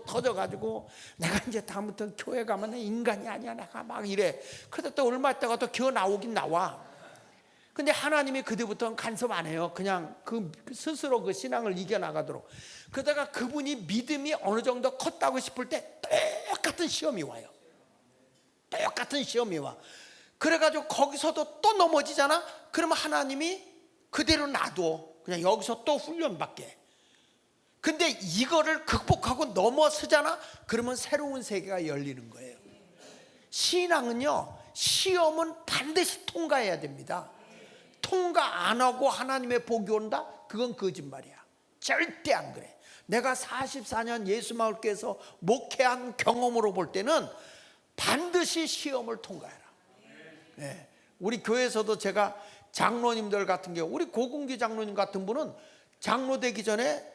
터져가지고 내가 이제 다음부터 교회 가면 인간이 아니야 내가 막 이래. 그러다 또 얼마 있다가 또 기어 나오긴 나와. 근데 하나님이 그때부터는 간섭 안 해요. 그냥 그 스스로 그 신앙을 이겨나가도록. 그러다가 그분이 믿음이 어느 정도 컸다고 싶을 때 똑같은 시험이 와요. 똑같은 시험이 와. 그래가지고 거기서도 또 넘어지잖아. 그러면 하나님이 그대로 놔둬. 그냥 여기서 또 훈련받게. 근데 이거를 극복하고 넘어서잖아. 그러면 새로운 세계가 열리는 거예요. 신앙은요, 시험은 반드시 통과해야 됩니다. 통과 안 하고 하나님의 복이 온다? 그건 거짓말이야. 절대 안 그래. 내가 44년 예수마을교회에서 목회한 경험으로 볼 때는 반드시 시험을 통과해라. 네. 우리 교회에서도 제가 장로님들 같은 경우, 우리 고궁기 장로님 같은 분은 장로 되기 전에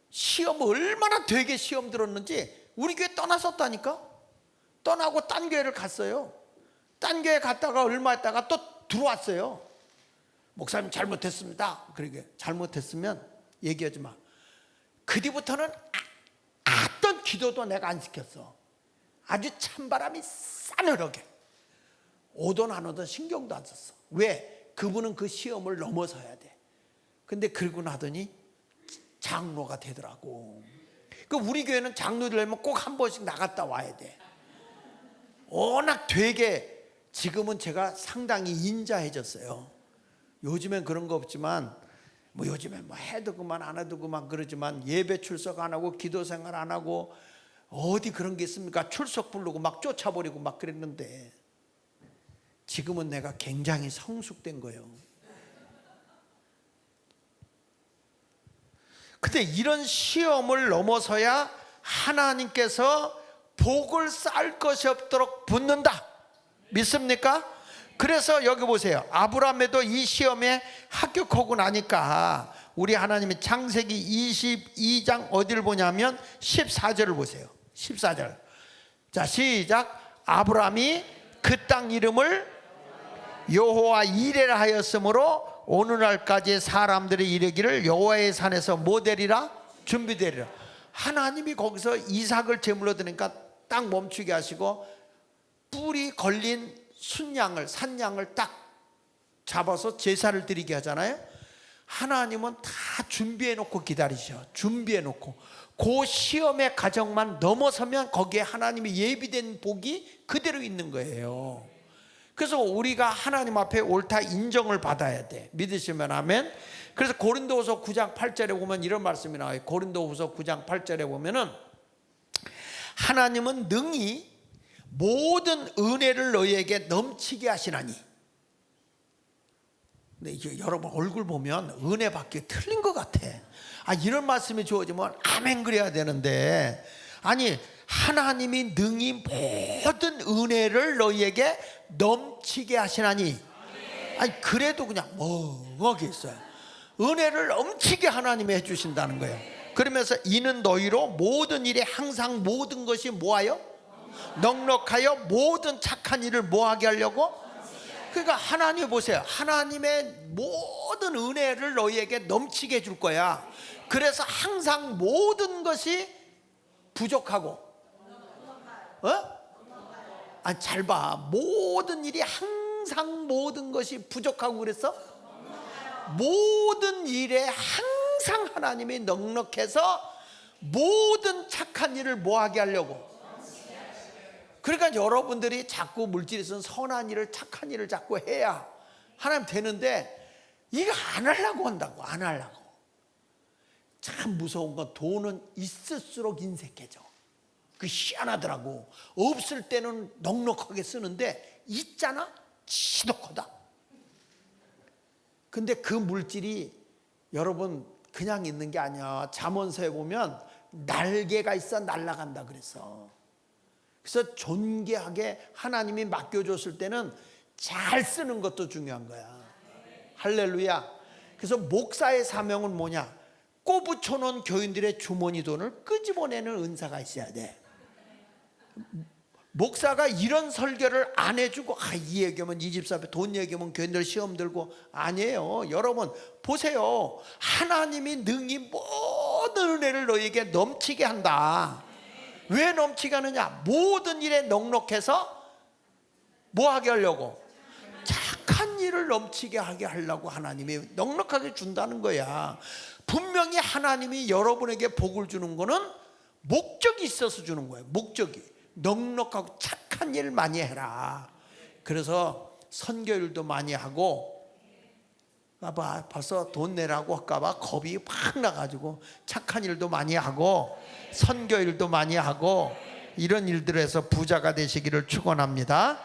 시험 얼마나 되게 시험 들었는지 우리 교회 떠났었다니까. 떠나고 딴 교회를 갔어요. 딴 교회 갔다가 얼마 있다가 또 들어왔어요. 목사님 잘못했습니다. 그러게 잘못했으면 얘기하지 마. 그 뒤부터는 어떤 기도도 내가 안 시켰어. 아주 찬바람이 싸늘하게 오든 안 오든 신경도 안 썼어. 왜? 그분은 그 시험을 넘어서야 돼. 근데 그러고 나더니 장로가 되더라고. 그 우리 교회는 장로 되려면 꼭 한 번씩 나갔다 와야 돼. 워낙 되게 지금은 제가 상당히 인자해졌어요. 요즘엔 그런 거 없지만 뭐 요즘엔 뭐 해도 그만 안 해도 그만 그러지만 예배 출석 안 하고 기도 생활 안 하고 어디 그런 게 있습니까? 출석 부르고 막 쫓아버리고 막 그랬는데 지금은 내가 굉장히 성숙된 거예요. 근데 이런 시험을 넘어서야 하나님께서 복을 쌓을 것이 없도록 붙는다. 믿습니까? 그래서 여기 보세요. 아브라함에도 이 시험에 합격하고 나니까 우리 하나님이 창세기 22장 어디를 보냐면 14절을 보세요. 14절. 자, 시작. 아브라함이 그 땅 이름을 여호와 이레라 하였으므로 오늘날까지 사람들이 이르기를 여호와의 산에서 뭐 되리라? 준비되리라. 하나님이 거기서 이삭을 제물로 드니까 딱 멈추게 하시고 뿔이 걸린 산양을 딱 잡아서 제사를 드리게 하잖아요. 하나님은 다 준비해 놓고 기다리셔. 준비해 놓고 그 시험의 과정만 넘어서면 거기에 하나님이 예비된 복이 그대로 있는 거예요. 그래서 우리가 하나님 앞에 옳다 인정을 받아야 돼. 믿으시면 아멘. 그래서 고린도후서 9장 8절에 보면 이런 말씀이 나와요. 고린도후서 9장 8절에 보면은 하나님은 능히 모든 은혜를 너희에게 넘치게 하시나니. 근데 이게 여러분 얼굴 보면 은혜 받기 틀린 것 같아. 이런 말씀이 주어지면 아멘 그래야 되는데, 아니 하나님이 능히 모든 은혜를 너희에게 넘치게 하시나니. 아니 그래도 그냥 멍하게 있어요. 은혜를 넘치게 하나님이 해주신다는 거예요. 그러면서 이는 너희로 모든 일에 항상 모든 것이 뭐하여? 넉넉하여 모든 착한 일을 뭐하게 하려고? 그러니까 하나님 보세요. 하나님의 모든 은혜를 너희에게 넘치게 해줄 거야. 그래서 항상 모든 것이 부족하고 잘 봐. 모든 일이 항상 모든 것이 부족하고 그랬어? 모든 일에 항상 하나님이 넉넉해서 모든 착한 일을 뭐하게 하려고. 그러니까 여러분들이 자꾸 물질에서는 선한 일을 착한 일을 자꾸 해야 하나님 되는데 이거 안 하려고 한다고. 안 하려고. 참 무서운 건 돈은 있을수록 인색해져. 그 희한하더라고. 없을 때는 넉넉하게 쓰는데 있잖아? 지독하다. 근데 그 물질이 여러분 그냥 있는 게 아니야. 잠언서에 보면 날개가 있어 날아간다 그랬어. 그래서 존귀하게 하나님이 맡겨줬을 때는 잘 쓰는 것도 중요한 거야. 할렐루야. 그래서 목사의 사명은 뭐냐? 꼬부쳐놓은 교인들의 주머니 돈을 끄집어내는 은사가 있어야 돼. 목사가 이런 설교를 안 해주고 이 얘기하면 이 집사 앞에 돈 얘기하면 교인들 시험 들고 아니에요. 여러분 보세요. 하나님이 능히 모든 은혜를 너에게 넘치게 한다. 왜 넘치게 하느냐? 모든 일에 넉넉해서 뭐 하게 하려고? 착한 일을 넘치게 하게 하려고 하나님이 넉넉하게 준다는 거야. 분명히 하나님이 여러분에게 복을 주는 거는 목적이 있어서 주는 거예요. 목적이 넉넉하고 착한 일 많이 해라. 그래서 선교일도 많이 하고, 봐봐 벌써 돈 내라고 할까봐 겁이 팍 나가지고 착한 일도 많이 하고 선교일도 많이 하고 이런 일들을 해서 부자가 되시기를 축원합니다.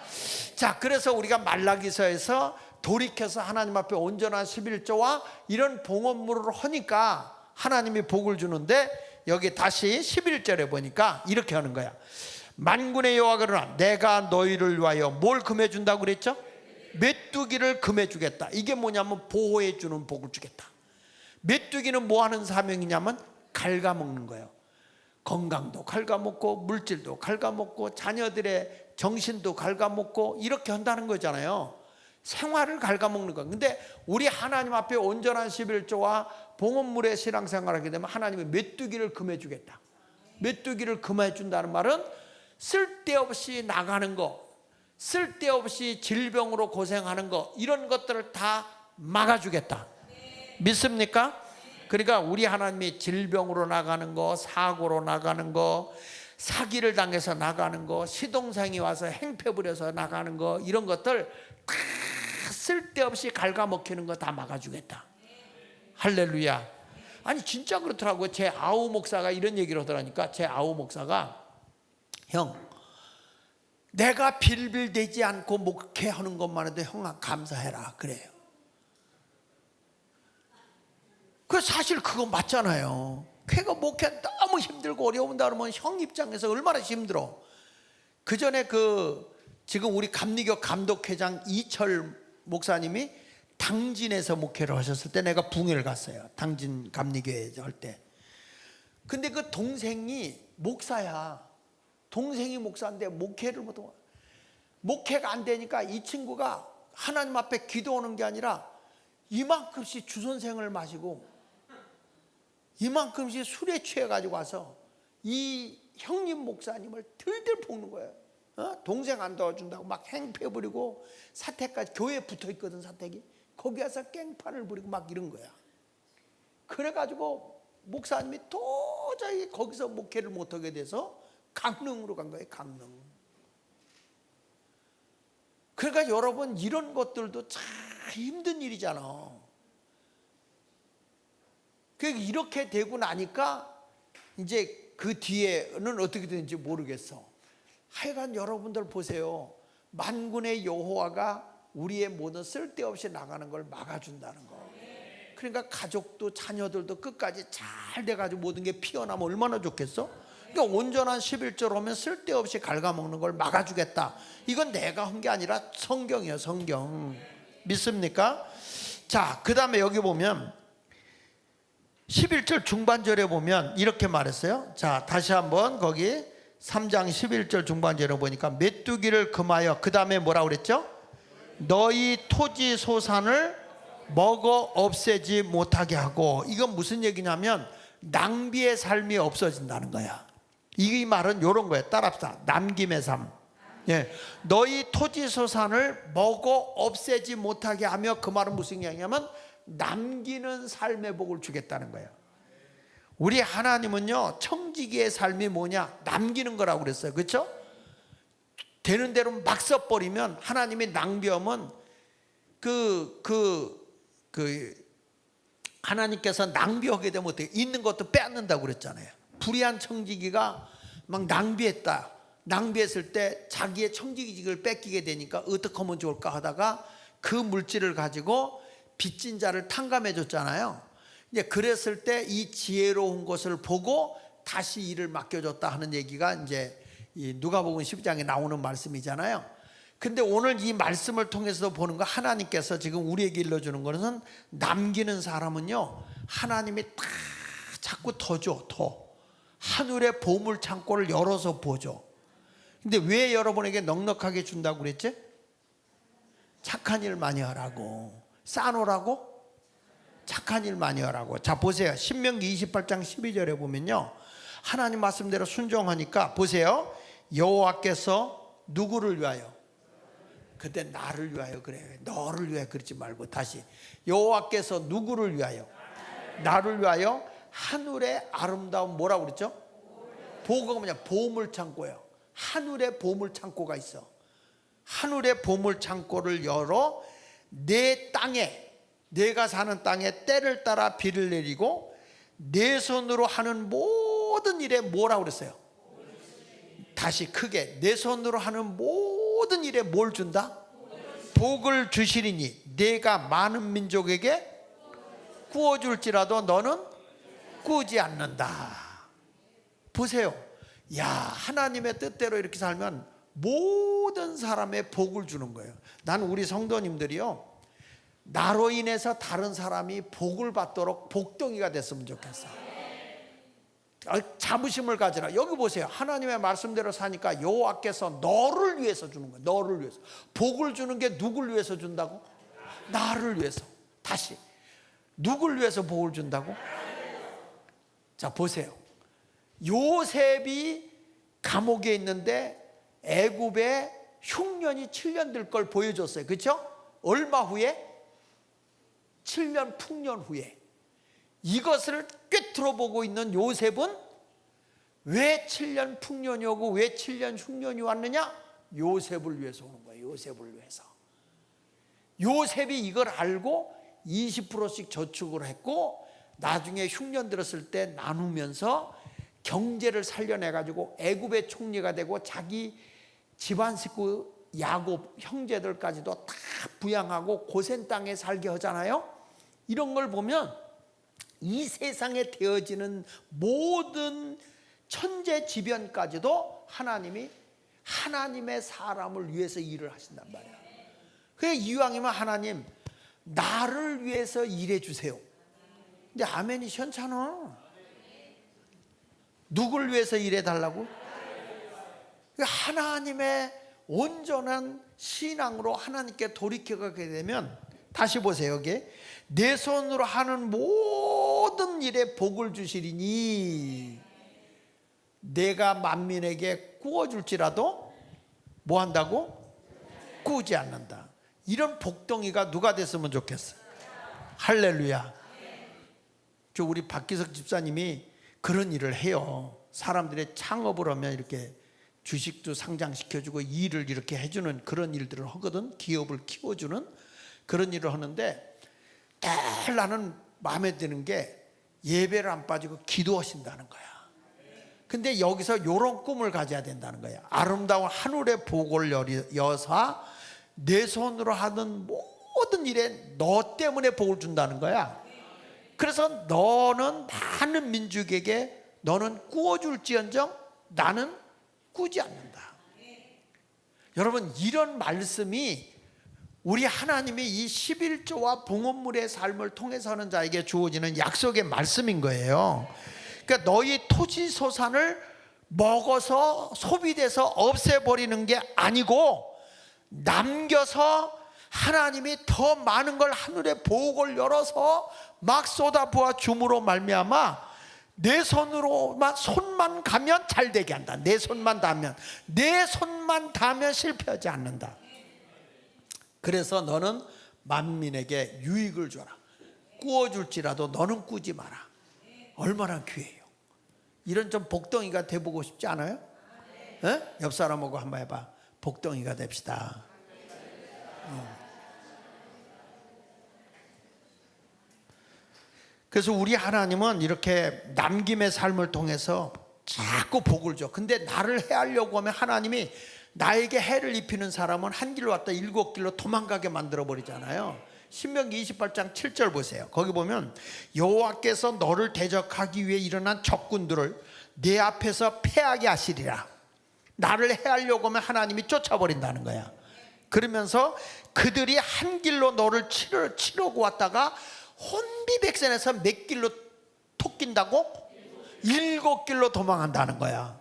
자, 그래서 우리가 말라기서에서 돌이켜서 하나님 앞에 온전한 11조와 이런 봉헌물을 하니까 하나님이 복을 주는데, 여기 다시 11절에 보니까 이렇게 하는 거야. 만군의 여호와가 그러나 내가 너희를 위하여 뭘 금해 준다고 그랬죠? 메뚜기를 금해 주겠다. 이게 뭐냐면 보호해 주는 복을 주겠다. 메뚜기는 뭐 하는 사명이냐면 갉아먹는 거예요. 건강도 갉아먹고 물질도 갉아먹고 자녀들의 정신도 갉아먹고 이렇게 한다는 거잖아요. 생활을 갉아먹는 거예요. 근데 우리 하나님 앞에 온전한 11조와 봉헌물의 신앙생활을 하게 되면 하나님이 메뚜기를 금해 주겠다. 메뚜기를 금해 준다는 말은 쓸데없이 나가는 거, 쓸데없이 질병으로 고생하는 거, 이런 것들을 다 막아주겠다. 믿습니까? 그러니까 우리 하나님이 질병으로 나가는 거, 사고로 나가는 거, 사기를 당해서 나가는 거, 시동생이 와서 행패 부려서 나가는 거, 이런 것들 다 쓸데없이 갉아먹히는 거 다 막아주겠다. 할렐루야. 아니 진짜 그렇더라고요. 제 아우 목사가 이런 얘기를 하더라니까. 제 아우 목사가 형, 내가 빌빌대지 않고 목회하는 것만 해도 형 감사해라 그래요. 그 사실 그거 맞잖아요. 걔가 목회 너무 힘들고 어려운다 그러면 형 입장에서 얼마나 힘들어. 그 전에 지금 우리 감리교 감독회장 이철 목사님이 당진에서 목회를 하셨을 때 내가 붕해를 갔어요. 당진 감리교회 할 때. 근데 그 동생이 목사야. 동생이 목사인데 목회를 못하고, 목회가 안 되니까 이 친구가 하나님 앞에 기도하는 게 아니라 이만큼씩 주선생을 마시고 이만큼씩 술에 취해가지고 와서 이 형님 목사님을 들들 볶는 거예요. 동생 안 도와준다고 막 행패 부리고, 사택까지 교회에 붙어있거든. 사택이 거기 와서 깽판을 부리고 막 이런 거야. 그래가지고 목사님이 도저히 거기서 목회를 못하게 돼서 강릉으로 간 거예요. 강릉. 그러니까 여러분, 이런 것들도 참 힘든 일이잖아. 이렇게 되고 나니까 이제 그 뒤에는 어떻게 되는지 모르겠어. 하여간 여러분들 보세요. 만군의 여호와가 우리의 모든 쓸데없이 나가는 걸 막아준다는 거. 그러니까 가족도 자녀들도 끝까지 잘 돼가지고 모든 게 피어나면 얼마나 좋겠어? 그러니까 온전한 11절 오면 쓸데없이 갉아먹는 걸 막아주겠다. 이건 내가 한 게 아니라 성경이에요. 성경. 믿습니까? 자, 그 다음에 여기 보면 11절 중반절에 보면 이렇게 말했어요. 자, 다시 한번 거기 3장 11절 중반절에 보니까 메뚜기를 금하여, 그 다음에 뭐라고 그랬죠? 너희 토지 소산을 먹어 없애지 못하게 하고. 이건 무슨 얘기냐면 낭비의 삶이 없어진다는 거야. 이 말은 이런 거예요. 따라합시다. 남김의 삶. 예. 너희 토지 소산을 먹어 없애지 못하게 하며, 그 말은 무슨 얘기냐면 남기는 삶의 복을 주겠다는 거예요. 우리 하나님은요, 청지기의 삶이 뭐냐? 남기는 거라고 그랬어요. 그렇죠? 되는 대로 막 써버리면, 하나님이 낭비하면 하나님께서 낭비하게 되면 어떻게, 있는 것도 빼앗는다고 그랬잖아요. 불의한 청지기가 막 낭비했다. 낭비했을 때 자기의 청지기직을 뺏기게 되니까 어떻게 하면 좋을까 하다가 그 물질을 가지고 빚진 자를 탕감해 줬잖아요. 이제 그랬을 때 이 지혜로운 것을 보고 다시 일을 맡겨줬다 하는 얘기가 이제 이 누가복음 12장에 나오는 말씀이잖아요. 근데 오늘 이 말씀을 통해서 보는 거, 하나님께서 지금 우리에게 일러주는 것은 남기는 사람은요, 하나님이 다 자꾸 더 줘. 더 하늘의 보물 창고를 열어서 보죠. 근데 왜 여러분에게 넉넉하게 준다고 그랬지? 착한 일 많이 하라고. 쌓아놓으라고? 착한 일 많이 하라고. 자, 보세요. 신명기 28장 12절에 보면요, 하나님 말씀대로 순종하니까 보세요. 여호와께서 누구를 위하여? 그때 나를 위하여 그래. 너를 위하여 그러지 말고 다시. 여호와께서 누구를 위하여? 나를 위하여 하늘의 아름다운, 뭐라고 그랬죠? 보고가 뭐냐? 보물 창고예요. 하늘의 보물 창고가 있어. 하늘의 보물 창고를 열어 내 땅에, 내가 사는 땅에 때를 따라 비를 내리고 내 손으로 하는 모든 일에 뭐라고 그랬어요? 다시 크게, 내 손으로 하는 모든 일에 뭘 준다? 복을 주시리니 내가 많은 민족에게 구워줄지라도 너는 구우지 않는다. 보세요. 야, 하나님의 뜻대로 이렇게 살면 모든 사람의 복을 주는 거예요. 나는 우리 성도님들이요, 나로 인해서 다른 사람이 복을 받도록 복덩이가 됐으면 좋겠어. 자부심을 가지라. 여기 보세요. 하나님의 말씀대로 사니까 여호와께서 너를 위해서 주는 거예요. 너를 위해서. 복을 주는 게 누굴 위해서 준다고? 나를 위해서. 다시, 누굴 위해서 복을 준다고? 자, 보세요. 요셉이 감옥에 있는데 애굽에 흉년이 7년 될 걸 보여줬어요. 그렇죠? 얼마 후에? 7년 풍년 후에. 이것을 꿰뚫어 보고 있는 요셉은 왜 7년 풍년이 오고 왜 7년 흉년이 왔느냐? 요셉을 위해서 오는 거예요. 요셉을 위해서. 요셉이 이걸 알고 20%씩 저축을 했고 나중에 흉년 들었을 때 나누면서 경제를 살려내 가지고 애굽의 총리가 되고 자기 집안 식구 야곱 형제들까지도 다 부양하고 고센 땅에 살게 하잖아요. 이런 걸 보면 이 세상에 되어지는 모든 천재지변까지도 하나님이 하나님의 사람을 위해서 일을 하신단 말이야. 그래 이왕이면 하나님 나를 위해서 일해 주세요. 근데 아멘이 시원찮아. 누굴 위해서 일해 달라고? 하나님의 온전한 신앙으로 하나님께 돌이켜가게 되면 다시 보세요. 여기 내 손으로 하는 모든 일에 복을 주시리니 내가 만민에게 구워줄지라도 뭐 한다고? 꾸지 않는다. 이런 복덩이가 누가 됐으면 좋겠어. 할렐루야. 저 우리 박기석 집사님이 그런 일을 해요. 사람들의 창업을 하면 이렇게 주식도 상장시켜주고 일을 이렇게 해주는 그런 일들을 하거든. 기업을 키워주는 그런 일을 하는데 늘 나는 마음에 드는 게 예배를 안 빠지고 기도하신다는 거야. 근데 여기서 이런 꿈을 가져야 된다는 거야. 아름다운 하늘의 복을 여사 내 손으로 하는 모든 일에 너 때문에 복을 준다는 거야. 그래서 너는 많은 민족에게 너는 구워줄지언정 나는 꾸지 않는다. 여러분 이런 말씀이 우리 하나님이 이 11조와 봉헌물의 삶을 통해서 하는 자에게 주어지는 약속의 말씀인 거예요. 그러니까 너희 토지소산을 먹어서 소비돼서 없애버리는 게 아니고 남겨서 하나님이 더 많은 걸 하늘의 복을 열어서 막 쏟아부어 줌으로 말미암아 내 손만 가면 잘 되게 한다. 내 손만 닿으면 실패하지 않는다. 그래서 너는 만민에게 유익을 줘라. 구워줄지라도 너는 꾸지 마라. 얼마나 귀해요. 이런 좀 복덩이가 돼보고 싶지 않아요? 에? 옆 사람하고 한번 해봐. 복덩이가 됩시다. 그래서 우리 하나님은 이렇게 남김의 삶을 통해서 자꾸 복을 줘. 근데 나를 해하려고 하면 하나님이 나에게 해를 입히는 사람은 한 길로 왔다 7길로 도망가게 만들어 버리잖아요. 신명기 28장 7절 보세요. 거기 보면 여호와께서 너를 대적하기 위해 일어난 적군들을 내 앞에서 패하게 하시리라. 나를 해하려고 하면 하나님이 쫓아버린다는 거야. 그러면서 그들이 한 길로 너를 치려고 왔다가 혼비백산에서 몇 길로 톡낀다고? 7길로 도망한다는 거야.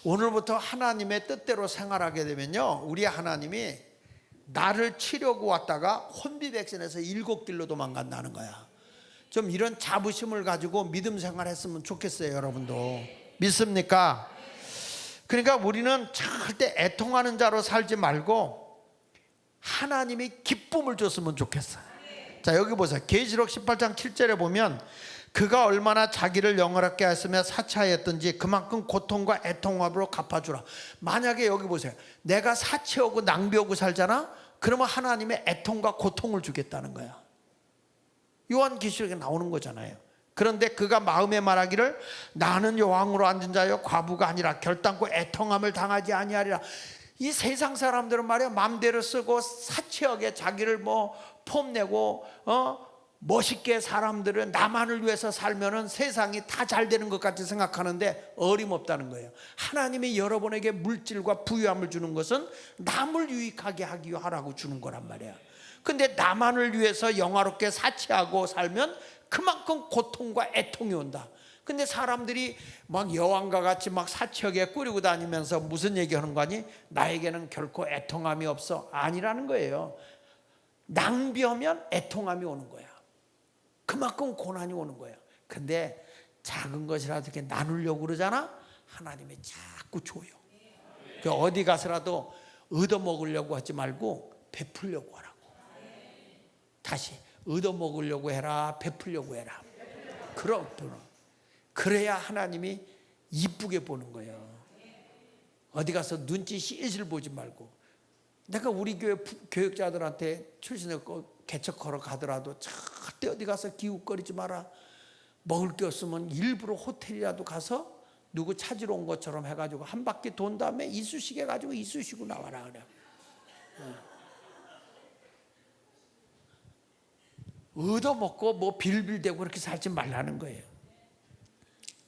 오늘부터 하나님의 뜻대로 생활하게 되면요, 우리 하나님이 나를 치려고 왔다가 혼비백산에서 7길로 도망간다는 거야. 좀 이런 자부심을 가지고 믿음 생활했으면 좋겠어요. 여러분도 믿습니까? 그러니까 우리는 절대 애통하는 자로 살지 말고 하나님이 기쁨을 줬으면 좋겠어요. 자, 여기 보세요. 계시록 18장 7절에 보면 그가 얼마나 자기를 영원하게 하였으며 사치하였든지 그만큼 고통과 애통함으로 갚아주라. 만약에 여기 보세요. 내가 사치하고 낭비하고 살잖아. 그러면 하나님의 애통과 고통을 주겠다는 거야. 요한계시록에 나오는 거잖아요. 그런데 그가 마음에 말하기를 나는 여왕으로 앉은 자여 과부가 아니라 결단코 애통함을 당하지 아니하리라. 이 세상 사람들은 말이야 마음대로 쓰고 사치하게 자기를 뭐 폼내고 멋있게 사람들은 나만을 위해서 살면은 세상이 다 잘 되는 것 같이 생각하는데 어림없다는 거예요. 하나님이 여러분에게 물질과 부유함을 주는 것은 남을 유익하게 하기 하라고 주는 거란 말이야. 근데 나만을 위해서 영화롭게 사치하고 살면 그만큼 고통과 애통이 온다. 근데 사람들이 막 여왕과 같이 막 사치하게 꾸리고 다니면서 무슨 얘기하는 거니? 나에게는 결코 애통함이 없어. 아니라는 거예요. 낭비하면 애통함이 오는 거야. 그만큼 고난이 오는 거야. 근데 작은 것이라도 이렇게 나누려고 그러잖아. 하나님이 자꾸 줘요. 어디 가서라도 얻어먹으려고 하지 말고 베풀려고 하라고. 다시 얻어먹으려고 해라, 베풀려고 해라. 그럼 그래야 하나님이 이쁘게 보는 거예요. 어디 가서 눈치 실실 보지 말고. 내가 우리 교회 교육자들한테 출신하고 개척하러 가더라도 절대 어디 가서 기웃거리지 마라. 먹을 게 없으면 일부러 호텔이라도 가서 누구 찾으러 온 것처럼 해가지고 한 바퀴 돈 다음에 이쑤시개 가지고 이쑤시고 나와라 그래. 얻어먹고 뭐 빌빌대고 그렇게 살지 말라는 거예요.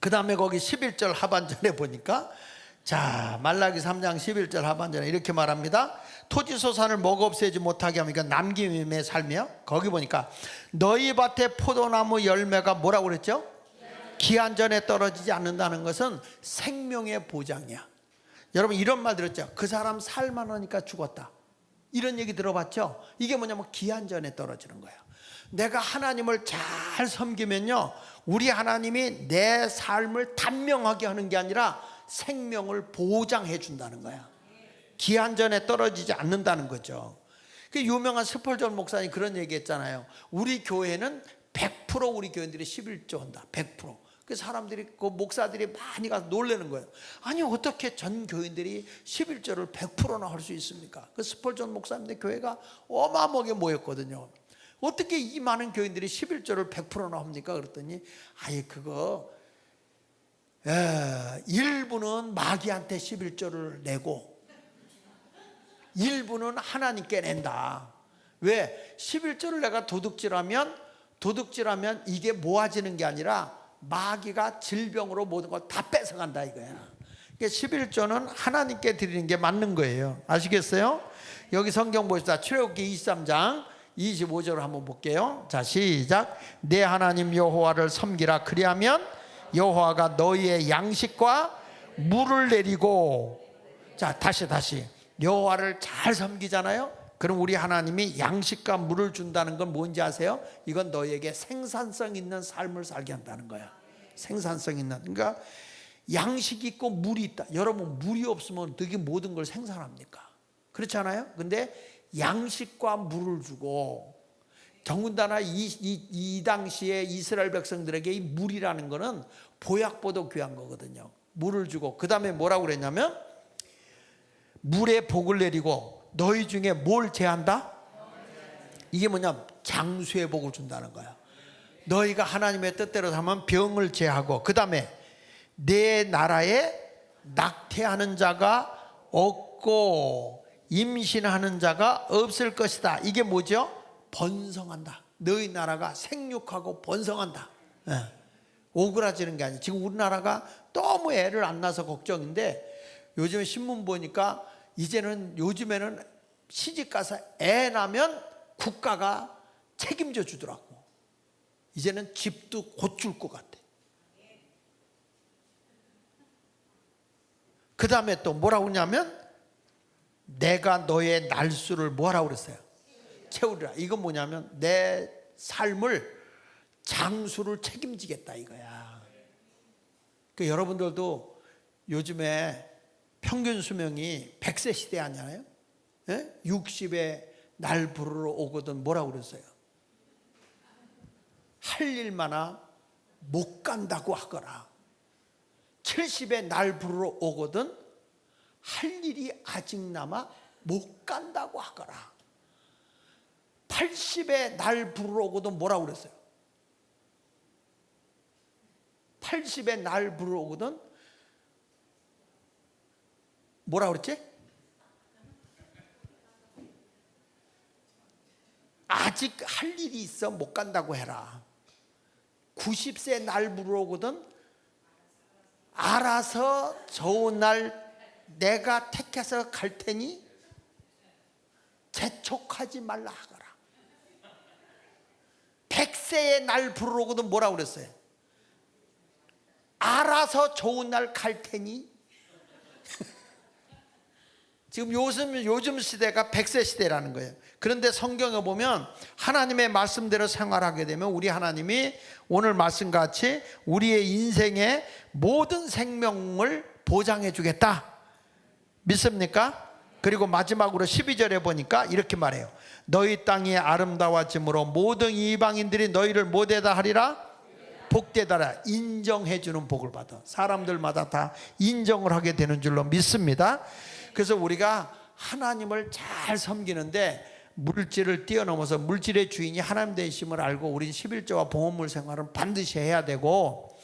그 다음에 거기 11절 하반절에 보니까, 자, 말라기 3장 11절 하반절에 이렇게 말합니다. 토지 소산을 먹어 없애지 못하게 하니까 남김의 삶이요. 거기 보니까 너희 밭에 포도나무 열매가 뭐라고 그랬죠? 기한 전에 떨어지지 않는다는 것은 생명의 보장이야. 여러분 이런 말 들었죠? 그 사람 살만하니까 죽었다, 이런 얘기 들어봤죠? 이게 뭐냐면 기한 전에 떨어지는 거야. 내가 하나님을 잘 섬기면요, 우리 하나님이 내 삶을 단명하게 하는 게 아니라 생명을 보장해 준다는 거야. 기한 전에 떨어지지 않는다는 거죠. 그 유명한 스펄전 목사님 그런 얘기 했잖아요. 우리 교회는 100% 우리 교인들이 11조 한다. 100%. 그 사람들이, 그 목사들이 많이 가서 놀라는 거예요. 아니 어떻게 전 교인들이 11조를 100%나 할 수 있습니까? 그 스펄전 목사님의 교회가 어마어마하게 모였거든요. 어떻게 이 많은 교인들이 11조를 100%나 합니까? 그랬더니 아예 그거 일부는 마귀한테 11조를 내고 일부는 하나님께 낸다. 왜? 11조를 내가 도둑질하면 이게 모아지는 게 아니라 마귀가 질병으로 모든 걸 다 뺏어간다 이거야. 그러니까 11조는 하나님께 드리는 게 맞는 거예요. 아시겠어요? 여기 성경 보십시다. 출애굽기 23장 25절을 한번 볼게요. 자, 시작. 내 하나님 여호와를 섬기라. 그리하면 여호와가 너희의 양식과 물을 내리고, 자, 다시 여호와를 잘 섬기잖아요. 그럼 우리 하나님이 양식과 물을 준다는 건 뭔지 아세요? 이건 너희에게 생산성 있는 삶을 살게 한다는 거야. 생산성 있는. 그러니까 양식이 있고 물이 있다. 여러분 물이 없으면 어떻게 모든 걸 생산합니까? 그렇지 않아요? 근데 양식과 물을 주고, 더군다나 이 당시에 이스라엘 백성들에게 이 물이라는 거는 보약보다 귀한 거거든요. 물을 주고, 그 다음에 뭐라고 그랬냐면 물에 복을 내리고 너희 중에 뭘 제한다? 이게 뭐냐? 장수의 복을 준다는 거야. 너희가 하나님의 뜻대로 하면 병을 제하고, 그 다음에 내 나라에 낙태하는 자가 없고 임신하는 자가 없을 것이다. 이게 뭐죠? 번성한다. 너희 나라가 생육하고 번성한다. 오그라지는 게 아니에요. 지금 우리나라가 너무 애를 안 낳아서 걱정인데, 요즘에 신문 보니까 요즘에는 시집 가서 애 낳으면 국가가 책임져 주더라고. 이제는 집도 곧 줄 것 같아. 그 다음에 또 뭐라고 하냐면 내가 너의 날수를 뭐라고 그랬어요? 채우리라. 이건 뭐냐면 내 삶을, 장수를 책임지겠다 이거야. 그 여러분들도 요즘에 평균 수명이 100세 시대 아니에요? 60에 날 부르러 오거든 뭐라고 그랬어요? 할 일마나 못 간다고 하거라. 70에 날 부르러 오거든 할 일이 아직 남아 못 간다고 하거라. 80에 날 부르러 오거든 뭐라고 그랬어요? 80에 날 부르러 오거든 뭐라고 그랬지? 아직 할 일이 있어 못 간다고 해라. 90세 날 부르러 오거든 알아서 좋은 날 내가 택해서 갈 테니 재촉하지 말라 하거라. 100세에 날 부르러 오거든 뭐라고 그랬어요? 알아서 좋은 날 갈 테니. 지금 요즘 시대가 100세 시대라는 거예요. 그런데 성경에 보면 하나님의 말씀대로 생활하게 되면 우리 하나님이 오늘 말씀같이 우리의 인생의 모든 생명을 보장해 주겠다. 믿습니까? 그리고 마지막으로 12절에 보니까 이렇게 말해요. 너희 땅이 아름다워짐으로 모든 이방인들이 너희를 뭐되다 하리라? 복되다라. 인정해 주는 복을 받아. 사람들마다 다 인정을 하게 되는 줄로 믿습니다. 그래서 우리가 하나님을 잘 섬기는데 물질을 뛰어넘어서 물질의 주인이 하나님 되심을 알고 우린 11조와 봉헌물 생활은 반드시 해야 되고,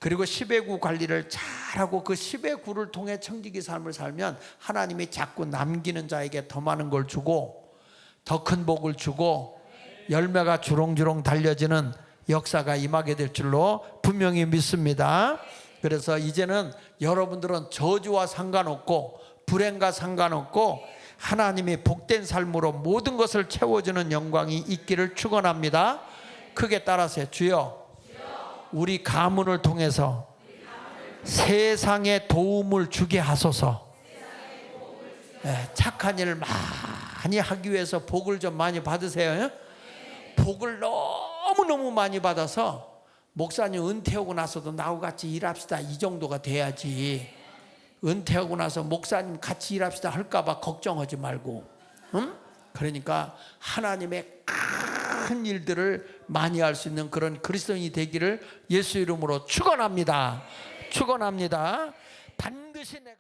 그리고 10의 구 관리를 잘하고 그 10의 구를 통해 청지기 삶을 살면 하나님이 자꾸 남기는 자에게 더 많은 걸 주고 더 큰 복을 주고 열매가 주렁주렁 달려지는 역사가 임하게 될 줄로 분명히 믿습니다. 그래서 이제는 여러분들은 저주와 상관없고 불행과 상관없고 하나님이 복된 삶으로 모든 것을 채워주는 영광이 있기를 축원합니다. 크게 따라서 주여 우리 가문을 통해서 세상에 도움을 주게 하소서. 착한 일을 많이 하기 위해서 복을 좀 많이 받으세요. 복을 너무너무 많이 받아서 목사님 은퇴하고 나서도 나하고 같이 일합시다 이 정도가 돼야지. 은퇴하고 나서 목사님 같이 일합시다 할까봐 걱정하지 말고, 응? 그러니까 하나님의 큰 일들을 많이 할 수 있는 그런 그리스도인이 되기를 예수 이름으로 축원합니다. 축원합니다. 반드시 내가